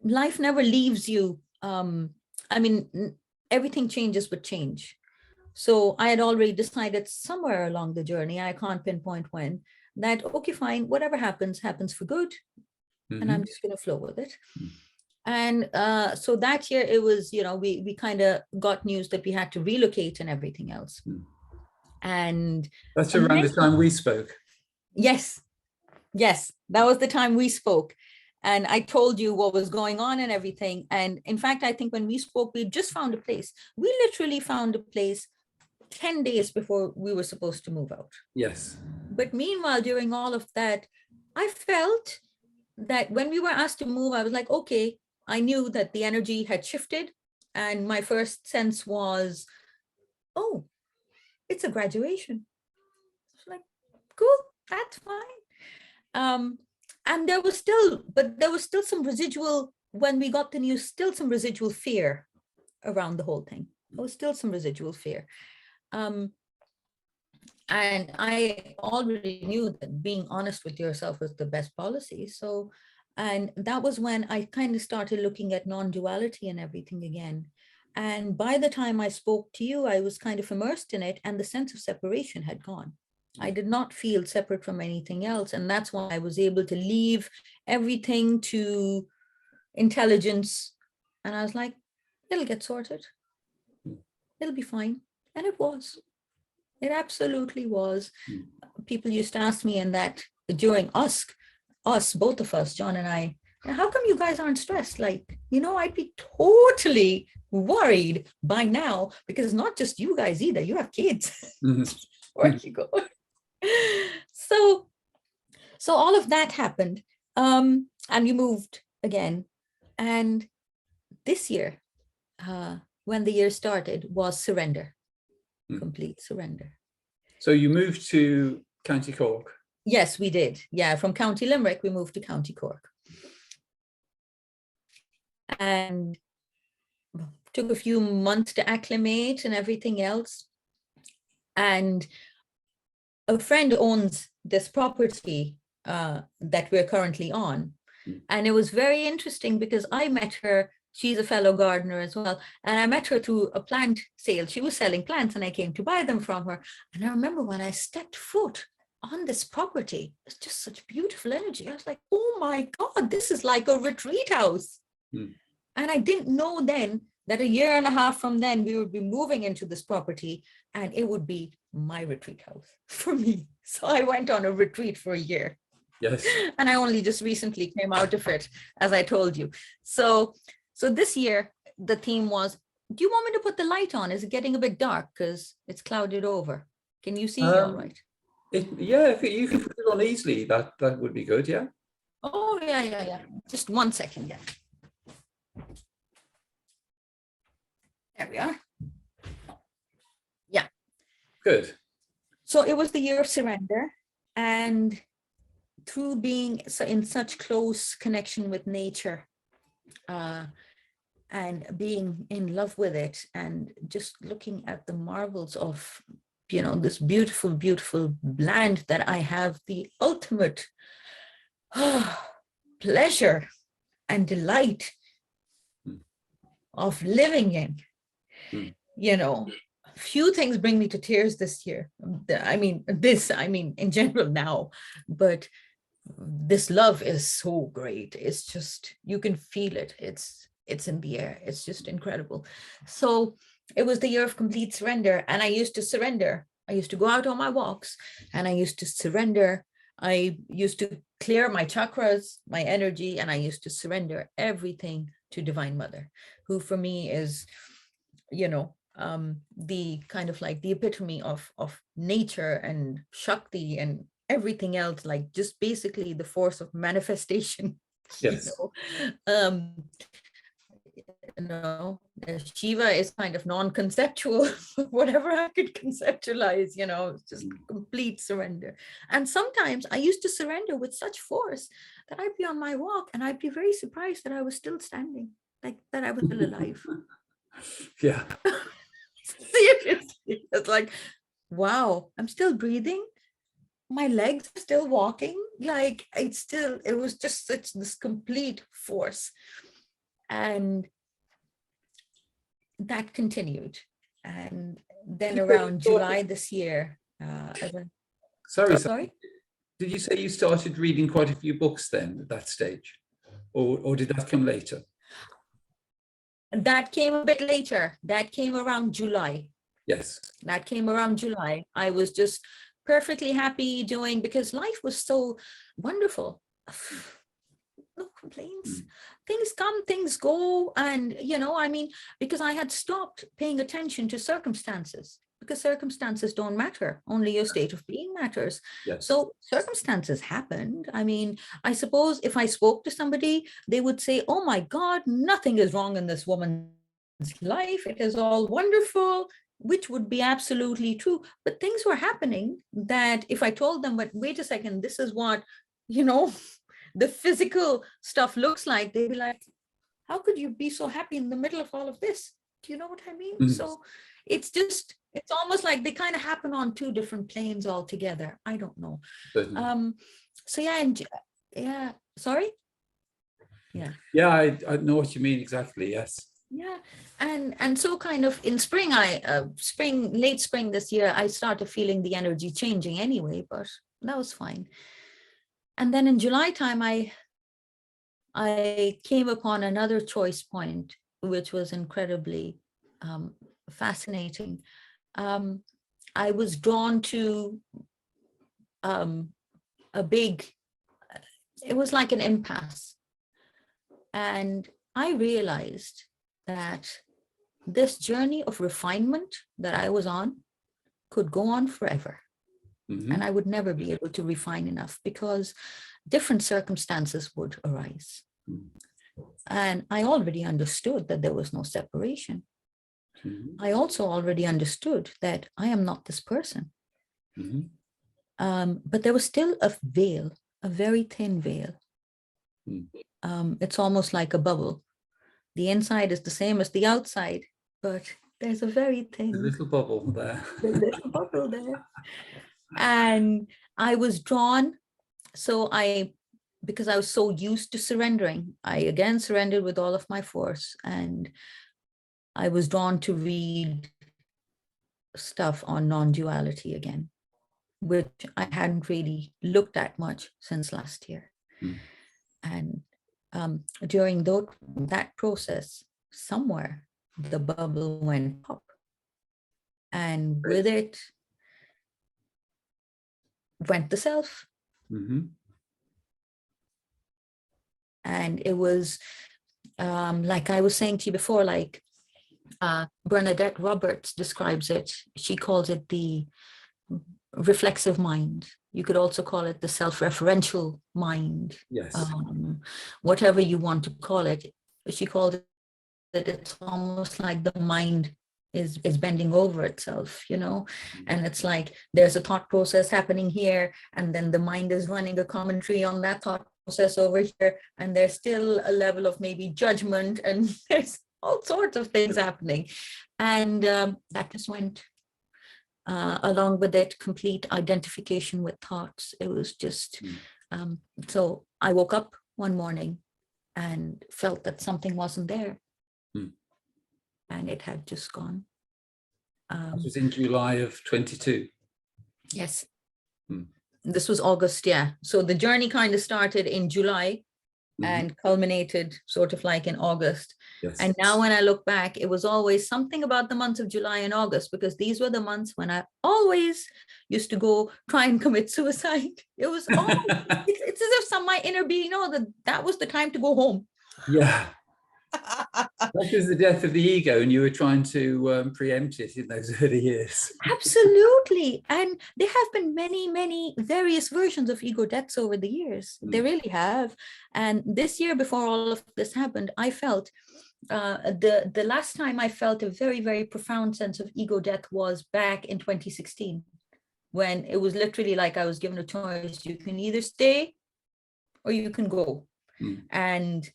Life never leaves you. I mean, everything changes with change. So I had already decided somewhere along the journey, I can't pinpoint when, that, okay, fine, whatever happens, happens for good. And I'm just going to flow with it. And so that year it was, you know, we kind of got news that we had to relocate and everything else. And that's around the time we spoke. Yes, that was the time we spoke. And I told you what was going on and everything. And in fact, I think when we spoke, we just found a place. We literally found a place 10 days before we were supposed to move out. Yes. But meanwhile, during all of that, I felt that when we were asked to move, I was like, okay, I knew that the energy had shifted. And my first sense was oh, it's a graduation. It's like, cool, that's fine. And there was still some residual, when we got the news, still some residual fear around the whole thing. There was still some residual fear. And I already knew that being honest with yourself was the best policy. So, and that was when I kind of started looking at non-duality and everything again. And by the time I spoke to you, I was kind of immersed in it, and the sense of separation had gone. I did not feel separate from anything else. And that's why I was able to leave everything to intelligence. And I was like, it'll get sorted. It'll be fine. And it was. It absolutely was. People used to ask me, and that during us, both of us, John and I, how come you guys aren't stressed? Like, I'd be totally worried by now, because it's not just you guys either. You have kids. Where you go? So all of that happened, and we moved again. And this year, when the year started, was surrender, complete surrender. So you moved to County Cork? Yes, we did. Yeah, from County Limerick, we moved to County Cork. And took a few months to acclimate and everything else. And a friend owns this property that we're currently on. And it was very interesting because I met her. She's a fellow gardener as well. And I met her through a plant sale. She was selling plants and I came to buy them from her. And I remember when I stepped foot on this property, it's just such beautiful energy. I was like, oh my God, this is like a retreat house. And I didn't know then that a year and a half from then we would be moving into this property and it would be my retreat house for me. So I went on a retreat for a year. Yes. And I only just recently came out of it, as I told you. So this year, the theme was, do you want me to put the light on? Is it getting a bit dark because it's clouded over? Can you see all right? Yeah, if you can put it on easily, that would be good, yeah. Oh, yeah. Just 1 second, yeah. There we are. Yeah. Good. So it was the year of surrender, and through being in such close connection with nature, and being in love with it, and just looking at the marvels of, this beautiful, beautiful land that I have the ultimate pleasure and delight of living in. Few things bring me to tears this year. I mean, in general now, but this love is so great. It's just, you can feel it. It's in the air. It's just incredible. So it was the year of complete surrender. And I used to surrender. I used to go out on my walks and I used to surrender. I used to clear my chakras, my energy, and I used to surrender everything to Divine Mother, who for me is, the kind of like the epitome of nature and Shakti and everything else, like just basically the force of manifestation. Yes. Shiva is kind of non-conceptual, whatever I could conceptualize, it's just complete surrender. And sometimes I used to surrender with such force that I'd be on my walk and I'd be very surprised that I was still standing, like that I was still alive. Yeah. Seriously, it's like, wow, I'm still breathing. My legs are still walking. Like it was just such this complete force. And that continued. And then around July this year, Sorry. Did you say you started reading quite a few books then at that stage? Or did that come later? That came a bit later. That came around July. Yes. That came around July. I was just perfectly happy doing, because life was so wonderful. No complaints. Things come, things go. And, because I had stopped paying attention to circumstances, because circumstances don't matter. Only your state of being matters. Yes. So circumstances happened. I suppose if I spoke to somebody, they would say, oh my God, nothing is wrong in this woman's life. It is all wonderful. which would be absolutely true. But things were happening that if I told them, but wait a second, this is what, the physical stuff looks like, they'd be like, how could you be so happy in the middle of all of this? Do you know what I mean? Mm. So it's almost like they kind of happen on two different planes altogether. I don't know. Certainly. So yeah, yeah, sorry. Yeah. Yeah, I know what you mean exactly. Yes. Yeah, and so kind of in spring, late spring this year, I started feeling the energy changing anyway, but that was fine. And then in July time, I came upon another choice point, which was incredibly fascinating. I was drawn to it was like an impasse. And I realized that this journey of refinement that I was on could go on forever. Mm-hmm. And I would never be able to refine enough because different circumstances would arise. Mm-hmm. And I already understood that there was no separation. Mm-hmm. I also already understood that I am not this person. Mm-hmm. But there was still a veil, a very thin veil. It's almost like a bubble. The inside is the same as the outside, but there's a very thin little bubble there. little bubble there. And I was drawn. So because I was so used to surrendering, I again surrendered with all of my force. And I was drawn to read stuff on non-duality again, which I hadn't really looked at much since last year. And during that process, somewhere the bubble went pop. And with it went the self. And it was like I was saying to you before, like Bernadette Roberts describes it. She calls it the reflexive mind. You could also call it the self-referential mind. Yes. Whatever you want to call it. She called it, it's almost like the mind is bending over itself, and it's like there's a thought process happening here, and then the mind is running a commentary on that thought process over here, and there's still a level of maybe judgment, and there's all sorts of things happening. And that just went along with it, complete identification with thoughts. It was just so I woke up one morning and felt that something wasn't there. And it had just gone. This was in July of 22. Yes. This was August, yeah. So the journey kind of started in July and culminated sort of like in August. Yes. And now when I look back, it was always something about the months of July and August, because these were the months when I always used to go try and commit suicide. It was always, it's as if my inner being know that was the time to go home. Yeah. That was the death of the ego, and you were trying to preempt it in those early years. Absolutely. And there have been many, many various versions of ego deaths over the years. They really have. And this year, before all of this happened, I felt the last time I felt a very, very profound sense of ego death was back in 2016, when it was literally like I was given a choice. You can either stay or you can go. And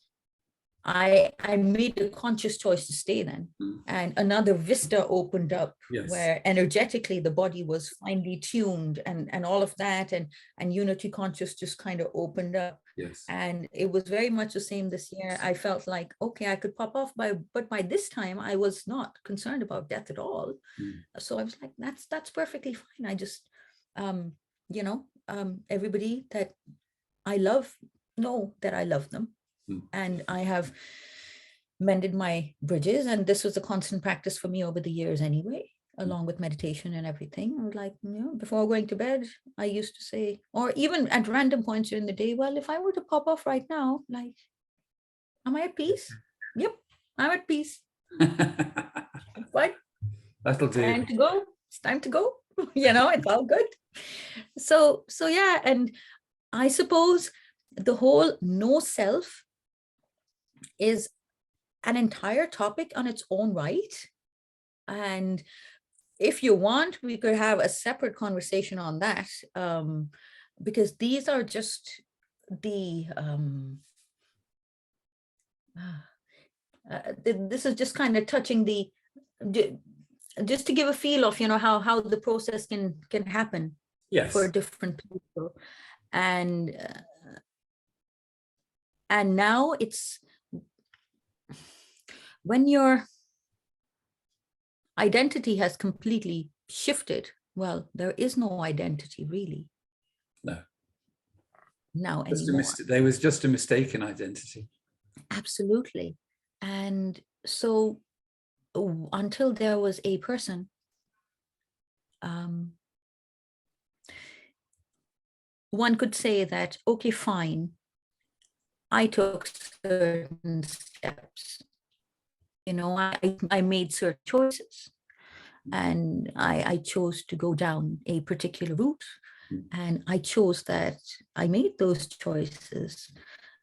I made a conscious choice to stay then. And another vista opened up. Yes. Where energetically the body was finely tuned and all of that, and unity conscious just kind of opened up. Yes. And it was very much the same this year. I felt like, okay, I could pop off but by this time I was not concerned about death at all. So I was like, that's perfectly fine. I just everybody that I love know that I love them. And I have mended my bridges, and this was a constant practice for me over the years anyway, along with meditation and everything. I was like, before going to bed, I used to say, or even at random points during the day, well, if I were to pop off right now, like, am I at peace? Yep, I'm at peace. But that'll do. Time to go. It's time to go. It's all good. So yeah, and I suppose the whole no self is an entire topic on its own right. And if you want, we could have a separate conversation on that, because these are just the this is just kind of touching the just to give a feel of, you know, how the process can happen for Yes. different people. And now it's when your identity has completely shifted, well, there is no identity really No. now Just anymore. there was just a mistaken identity. Absolutely. And so until there was a person, one could say that, okay, fine, I took certain steps. You know, I made certain choices, and I chose to go down a particular route. And I chose that, I made those choices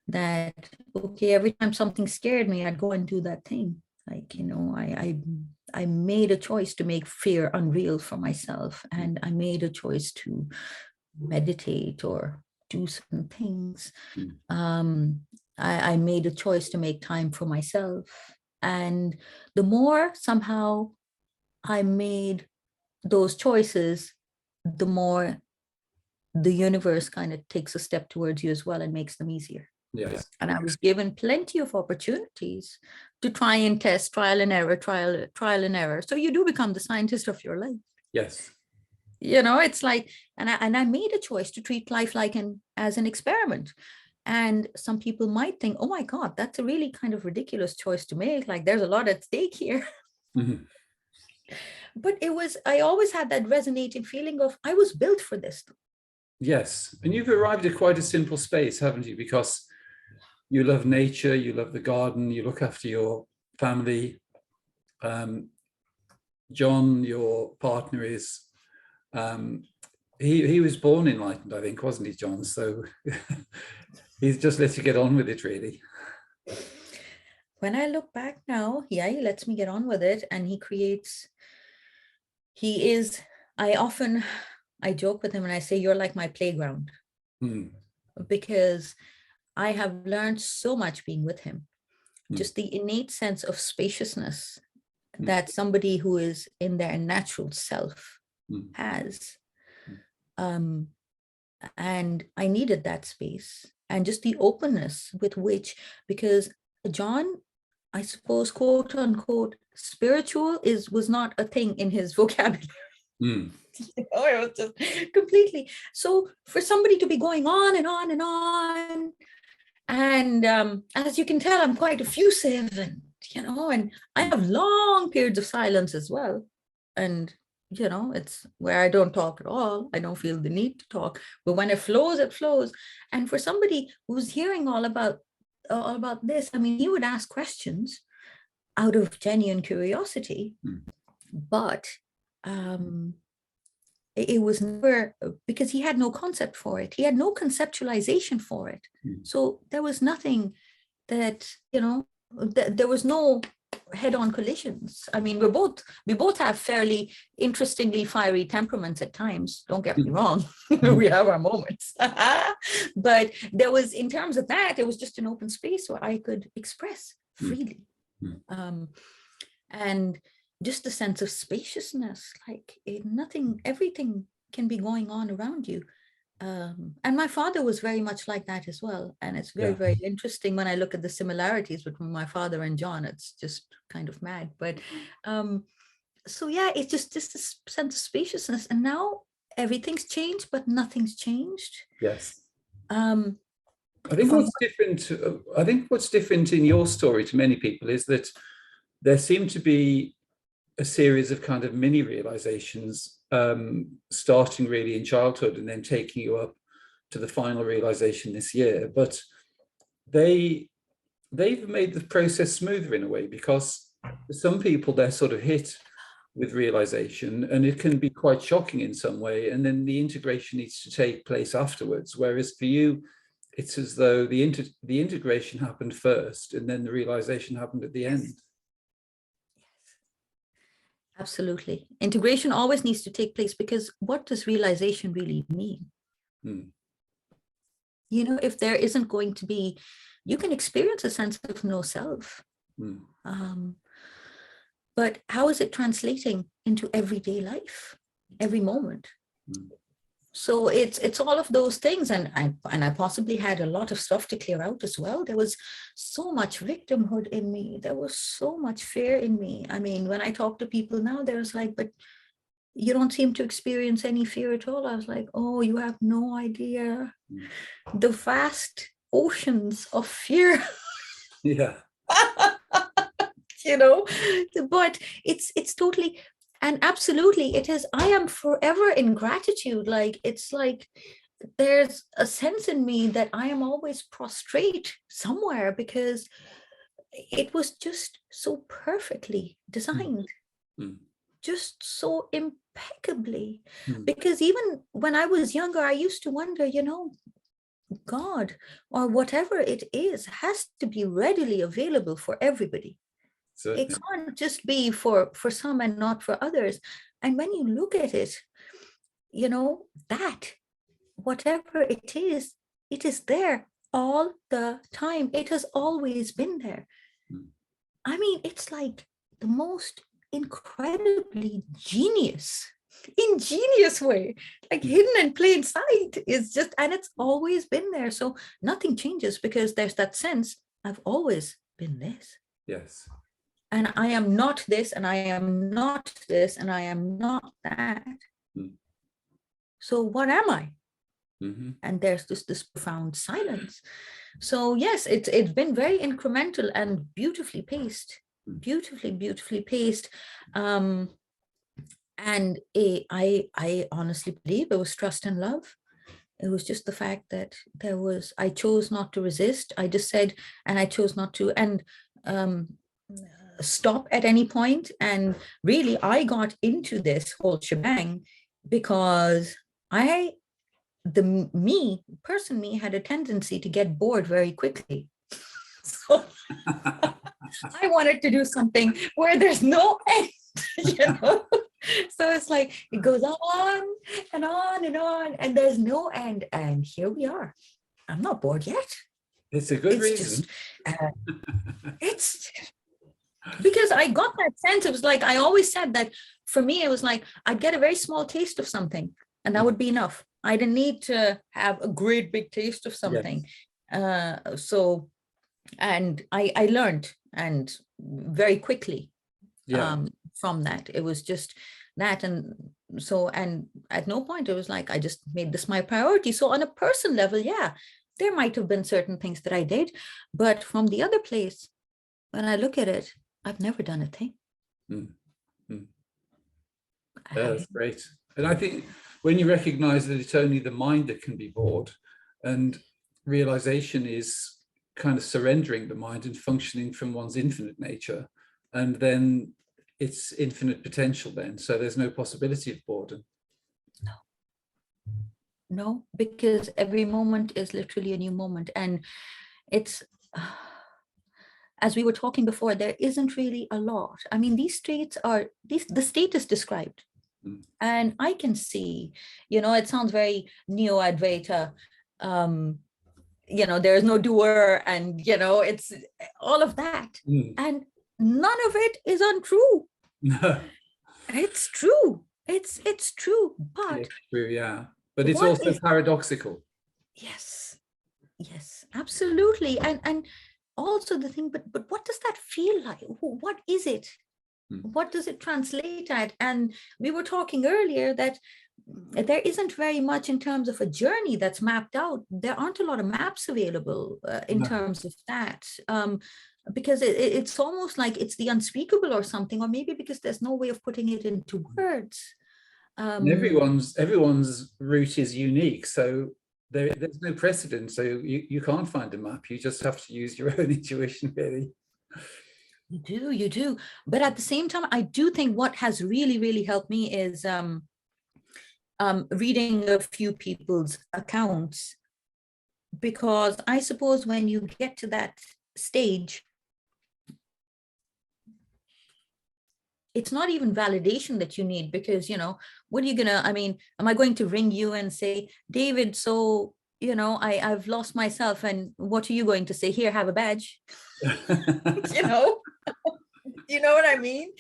that, okay, every time something scared me, I'd go and do that thing. Like, you know, I made a choice to make fear unreal for myself. And I made a choice to meditate or do certain things. I made a choice to make time for myself. And the more somehow I made those choices, the more the universe kind of takes a step towards you as well and makes them easier. Yes. And I was given plenty of opportunities to try and test, trial and error, trial and error. So you do become the scientist of your life. Yes. You know, it's like, and I made a choice to treat life like as an experiment. And some people might think, oh my God, that's a really kind of ridiculous choice to make. Like there's a lot at stake here. Mm-hmm. But I always had that resonating feeling of I was built for this. Yes. And you've arrived at quite a simple space, haven't you? Because you love nature, you love the garden, you look after your family. John, your partner, is he was born enlightened, I think, wasn't he, John? So he's just let you get on with it, really. When I look back now, yeah, he lets me get on with it, and I joke with him and I say, you're like my playground. Because I have learned so much being with him. Just the innate sense of spaciousness that somebody who is in their natural self has. And I needed that space, and just the openness with which, because John, I suppose, quote unquote, spiritual was not a thing in his vocabulary. You know, it was just completely. So for somebody to be going on and on and on, and as you can tell, I'm quite effusive, and you know, and I have long periods of silence as well. And you know, it's where I don't talk at all. I don't feel the need to talk. But when it flows, it flows. And for somebody who's hearing all about this, I mean, he would ask questions out of genuine curiosity, but it was never, because he had no concept for it. He had no conceptualization for it. So there was nothing that, you know, there was no head-on collisions. I mean, we both have fairly interestingly fiery temperaments at times. Don't get me wrong. We have our moments. But there was, in terms of that, it was just an open space where I could express freely. And just the sense of spaciousness, like everything can be going on around you. And my father was very much like that as well. And it's very, very interesting when I look at the similarities between my father and John. It's just kind of mad. But so yeah, it's just this sense of spaciousness. And now everything's changed, but nothing's changed. Yes. I think what's different in your story to many people is that there seem to be a series of kind of mini realizations, starting really in childhood and then taking you up to the final realization this year. But they've made the process smoother in a way, because for some people they're sort of hit with realization and it can be quite shocking in some way, and then the integration needs to take place afterwards. Whereas for you, it's as though the integration happened first and then the realization happened at the end. Absolutely. Integration always needs to take place, because what does realization really mean? Mm. You know, if there isn't going to be, you can experience a sense of no self. Mm. But how is it translating into everyday life, every moment? Mm. So it's all of those things, and I possibly had a lot of stuff to clear out as well. There was so much victimhood in me. There was so much fear in me. I mean, when I talk to people now, there's like, but you don't seem to experience any fear at all. I was like, oh, you have no idea Mm. the vast oceans of fear. Yeah. You know, but it's totally, and absolutely it is. I am forever in gratitude. Like, it's like there's a sense in me that I am always prostrate somewhere, because it was just so perfectly designed, Mm. just so impeccably. Mm. Because even when I was younger, I used to wonder, you know, God or whatever it is has to be readily available for everybody. It Certainly. can't just be for some and not for others. And when you look at it, you know, that whatever it is there all the time. It has always been there. Mm. I mean, it's like the most incredibly ingenious way, like hidden in plain sight is just, and it's always been there. So nothing changes, because there's that sense, I've always been this. Yes. And I am not this, and I am not this, and I am not that. Mm. So what am I? Mm-hmm. And there's just this profound silence. So yes, it's been very incremental and beautifully paced, beautifully paced. And I honestly believe it was trust and love. It was just the fact that I chose not to resist. I just said, and I chose not to, and stop at any point. And really, I got into this whole shebang because me had a tendency to get bored very quickly. So I wanted to do something where there's no end, you know? So it's like it goes on and on and on, and there's no end. And here we are. I'm not bored yet. It's a good It's reason. just, it's because I got that sense. It was like, I always said that for me, it was like, I'd get a very small taste of something, and that would be enough. I didn't need to have a great big taste of something. Yes. And I learned, and very quickly, from that. It was just that. And so, and at no point it was like, I just made this my priority. So on a person level, yeah, there might have been certain things that I did, but from the other place, when I look at it, I've never done a thing. Mm. Mm. That's great. And I think when you recognize that it's only the mind that can be bored, and realization is kind of surrendering the mind and functioning from one's infinite nature, and then it's infinite potential then. So there's no possibility of boredom. No, because every moment is literally a new moment. And it's, as we were talking before, there isn't really a lot. I mean, the state is described. Mm. And I can see, you know, it sounds very neo-Advaita, you know, there's no doer, and, you know, it's all of that. Mm. And none of it is untrue. No. It's true. It's true. But it's true, yeah. But it's also paradoxical. Yes. Yes, absolutely. And also the thing, but what does that feel like? What is it? What does it translate at? And we were talking earlier that there isn't very much in terms of a journey that's mapped out. There aren't a lot of maps available in terms of that, because it's almost like it's the unspeakable or something, or maybe because there's no way of putting it into words. Everyone's route is unique, so there's no precedent. So you can't find a map. You just have to use your own intuition, really. You do. But at the same time, I do think what has really helped me is reading a few people's accounts, because I suppose when you get to that stage, it's not even validation that you need, because, what are you gonna, I mean, am I going to ring you and say, David, so, I've lost myself, and what are you going to say? Here, have a badge. you know, you know what I mean?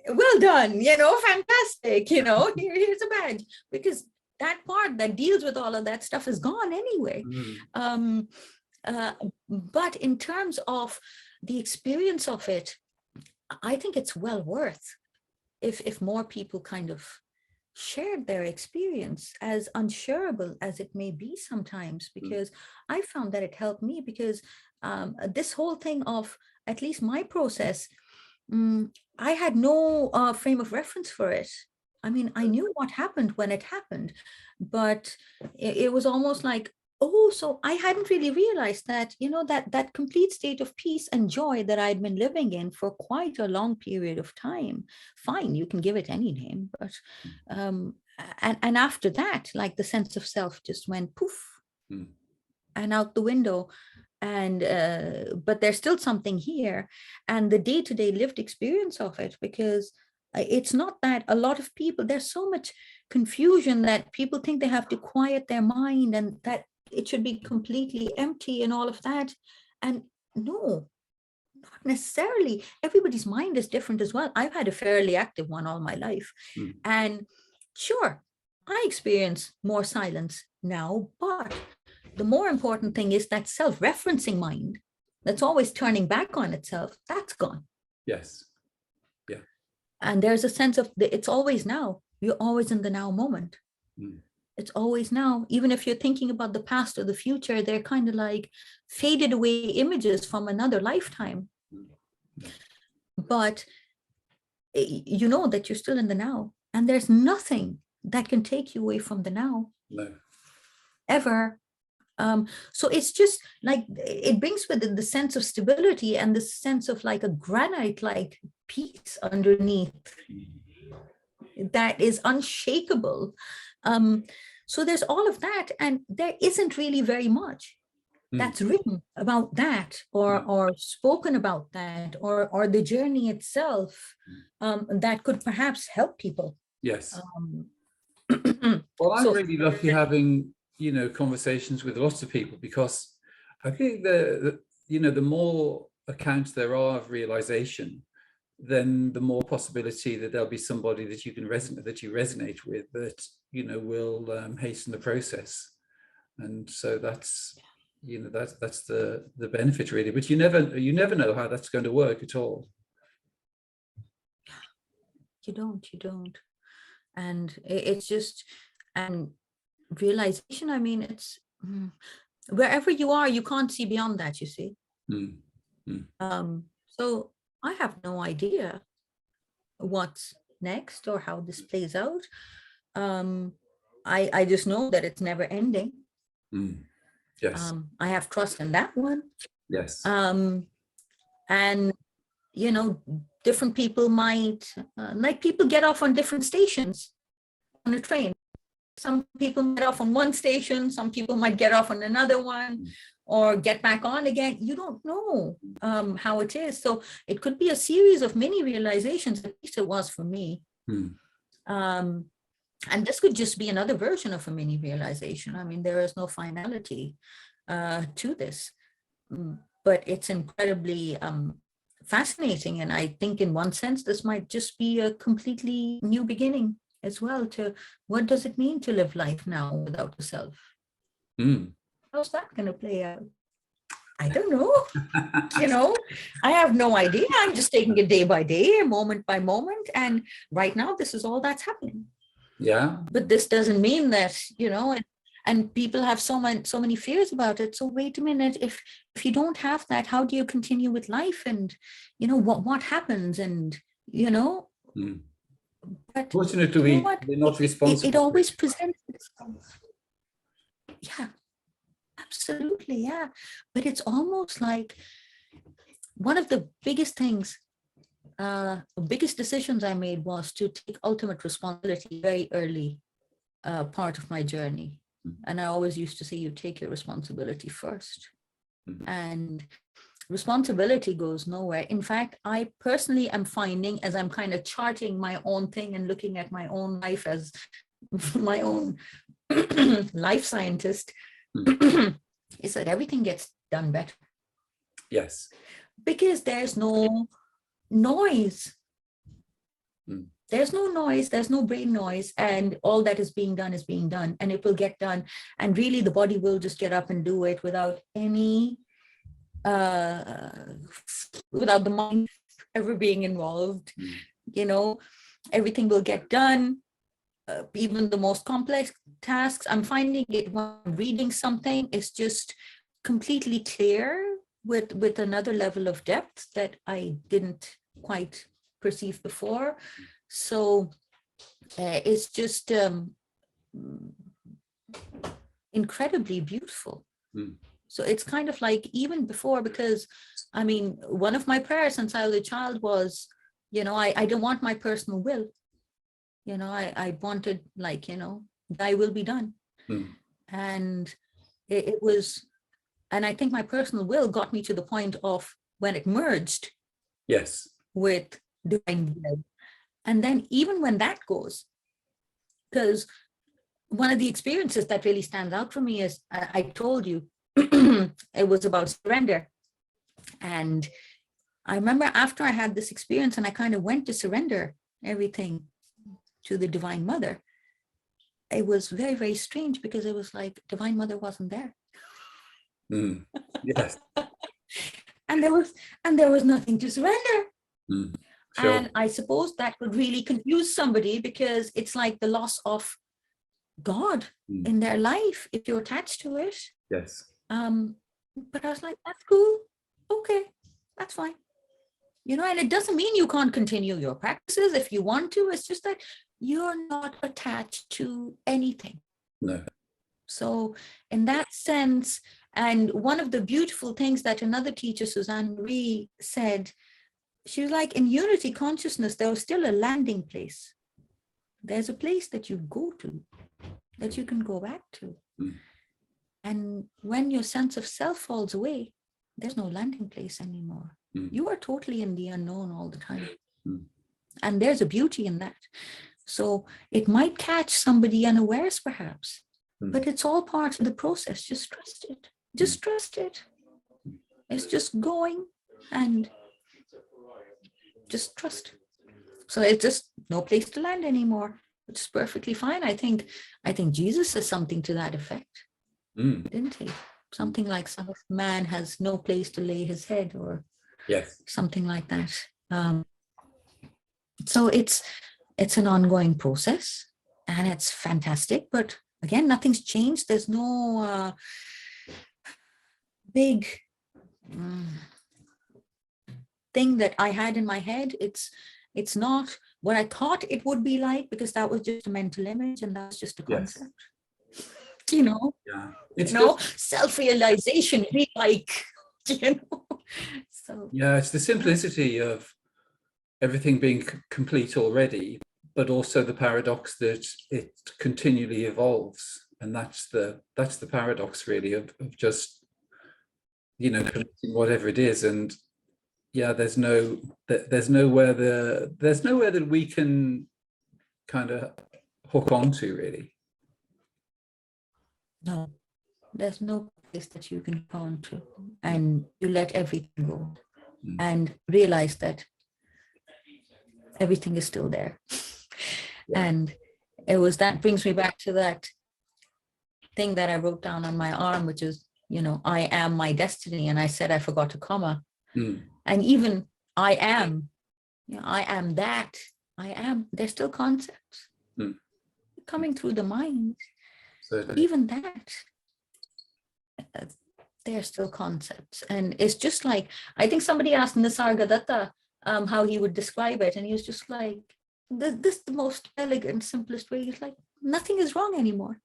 Well done, fantastic, here's a badge, because that part that deals with all of that stuff is gone anyway. Mm. But in terms of the experience of it, I think it's well worth if more people kind of shared their experience, as unshareable as it may be sometimes, because I found that it helped me, because this whole thing of, at least my process, I had no frame of reference for it. I mean, I knew what happened when it happened, but it was almost like, oh, so I hadn't really realized that, that complete state of peace and joy that I'd been living in for quite a long period of time. Fine, you can give it any name, but and after that, like, the sense of self just went poof and out the window. And but there's still something here, and the day-to-day lived experience of it, because it's not that a lot of people, there's so much confusion that people think they have to quiet their mind, and that it should be completely empty and all of that. And no, not necessarily. Everybody's mind is different as well. I've had a fairly active one all my life. And sure, I experience more silence now, but the more important thing is that self-referencing mind that's always turning back on itself, that's gone. Yes. Yeah. And there's a sense of it's always now. You're always in the now moment. It's always now. Even if you're thinking about the past or the future, they're kind of like faded away images from another lifetime. But you know that you're still in the now, and there's nothing that can take you away from the now. No. Ever. So it's just like, it brings with it the sense of stability and the sense of like a granite-like peace underneath that is unshakable. So there's all of that, and there isn't really very much that's written about that, or spoken about that, or the journey itself, that could perhaps help people. Yes. Well, I'm really lucky having, conversations with lots of people, because I think the more accounts there are of realization, then the more possibility that there'll be somebody that you resonate with, that will hasten the process. And so that's that's the benefit, really. But you never know how that's going to work at all. You don't. And it's just, and realization, I mean, it's wherever you are, you can't see beyond that, you see. So I have no idea what's next or how this plays out. I just know that it's never ending. Yes. I have trust in that one. Yes. And different people might like, people get off on different stations on a train. Some people get off on one station, some people might get off on another one, or get back on again. You don't know how it is. So it could be a series of mini realizations, at least it was for me. And this could just be another version of a mini realization. I mean, there is no finality to this, but it's incredibly fascinating. And I think in one sense, this might just be a completely new beginning as well, to what does it mean to live life now without the self? How's that going to play out? I don't know. I have no idea. I'm just taking it day by day, moment by moment. And right now, this is all that's happening. Yeah. But this doesn't mean that, and people have so many fears about it. So wait a minute, if you don't have that, how do you continue with life? And, what happens? And, But fortunately, we're not responsible. It always presents itself. Yeah, absolutely. Yeah. But it's almost like one of the biggest things, biggest decisions I made was to take ultimate responsibility very early part of my journey. And I always used to say, you take your responsibility first. And responsibility goes nowhere. In fact, I personally am finding, as I'm kind of charting my own thing and looking at my own life as my own life scientist, is that everything gets done better. Yes. Because there's no noise. There's no noise, there's no brain noise, and all that is being done, and it will get done. And really the body will just get up and do it without any, without the mind ever being involved. You know, everything will get done, even the most complex tasks. I'm finding it when I'm reading something, it's just completely clear with another level of depth that I didn't quite perceive before. So it's just incredibly beautiful. So it's kind of like even before, because I mean, one of my prayers since I was a child was, you know, I didn't want my personal will. You know, I wanted, like, you know, thy will be done. And it was, and I think my personal will got me to the point of when it merged with divine will. And then even when that goes, because one of the experiences that really stands out for me is, I told you, it was about surrender. And I remember after I had this experience and I kind of went to surrender everything to the Divine Mother, it was very, very strange, because it was like Divine Mother wasn't there. Yes. and there was nothing to surrender. Sure. And I suppose that would really confuse somebody, because it's like the loss of God in their life if you're attached to it. Yes. But I was like, that's cool. Okay, that's fine. You know, and it doesn't mean you can't continue your practices if you want to. It's just that you're not attached to anything. No. So in that sense, and one of the beautiful things that another teacher, Suzanne Marie, said, she was like, in unity consciousness, there was still a landing place. There's a place that you go to, that you can go back to. And when your sense of self falls away, there's no landing place anymore. You are totally in the unknown all the time. And there's a beauty in that. So it might catch somebody unawares perhaps, but it's all part of the process. Just trust it. Just trust it. It's just going and just trust. So it's just no place to land anymore, which is perfectly fine. I think Jesus says something to that effect, didn't he? Something like, Son of Man has no place to lay his head, or something like that. So it's an ongoing process, and it's fantastic. But again, nothing's changed. There's no big thing that I had in my head. It's not what I thought it would be like, because that was just a mental image and that's just a concept. You know, it's self-realization, be like, you know. So it's the simplicity of everything being complete already, but also the paradox that it continually evolves, and that's the paradox really of just, you know, collecting whatever it is. And there's nowhere that we can kind of hook onto really. No, there's no place that you can go on to, and you let everything go and realize that everything is still there. And it was, that brings me back to that thing that I wrote down on my arm, which is, you know, I am my destiny. And I said I forgot a comma. And even I am, you know, I am that, I am, they're still concepts coming through the mind. Certainly. Even that, they're still concepts. And it's just like, I think somebody asked Nisargadatta how he would describe it. And he was just like, this is the most elegant, simplest way. He's like, nothing is wrong anymore.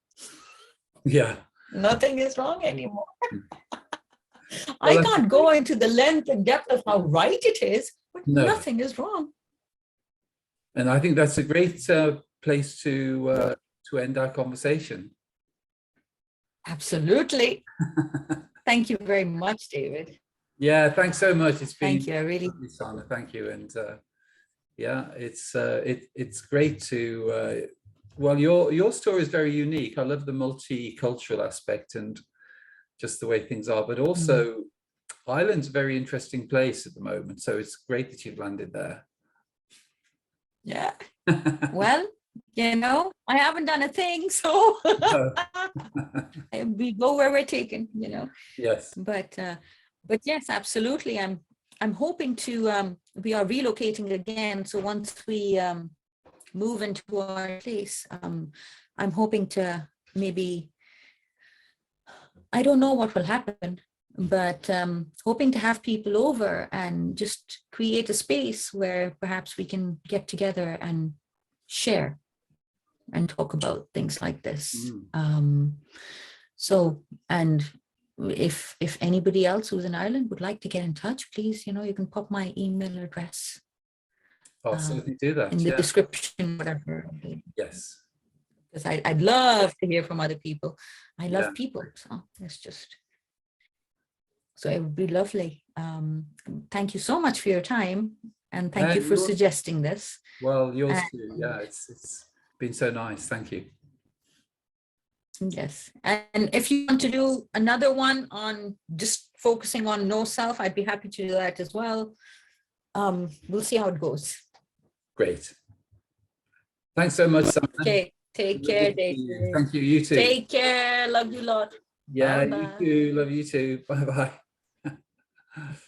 Nothing is wrong anymore. I can't go into the length and depth of how right it is, but nothing is wrong. And I think that's a great place to end our conversation. Absolutely. Thank you very much, David. Yeah, thanks so much. It's been Thank you. I really, lovely, Sana. Thank you. And yeah, it's great to well, your story is very unique. I love the multicultural aspect and just the way things are, but also Ireland's a very interesting place at the moment. So it's great that you've landed there. yeah. Well, you know, I haven't done a thing, so Oh, we go where we're taken, you know. yes. But yes, absolutely. I'm hoping to we are relocating again. So once we move into our place, I'm hoping to maybe, I don't know what will happen, but hoping to have people over and just create a space where perhaps we can get together and share and talk about things like this. So, and if anybody else who's in Ireland would like to get in touch, please, you know, you can pop my email address I'll certainly do that. in the Yeah. description, whatever. Yes. Because I'd love to hear from other people. I love Yeah. people, so it's just, so it would be lovely. Thank you so much for your time, and thank you for suggesting this. Well, yours too. Yeah, it's been so nice. Thank you. Yes, and if you want to do another one on just focusing on no self, I'd be happy to do that as well. We'll see how it goes. Great. Thanks so much, Simon. Okay, take care, David. Thank you. You too. Take care. Love you a lot. Yeah, Bye-bye. you too. Love you too. Bye bye.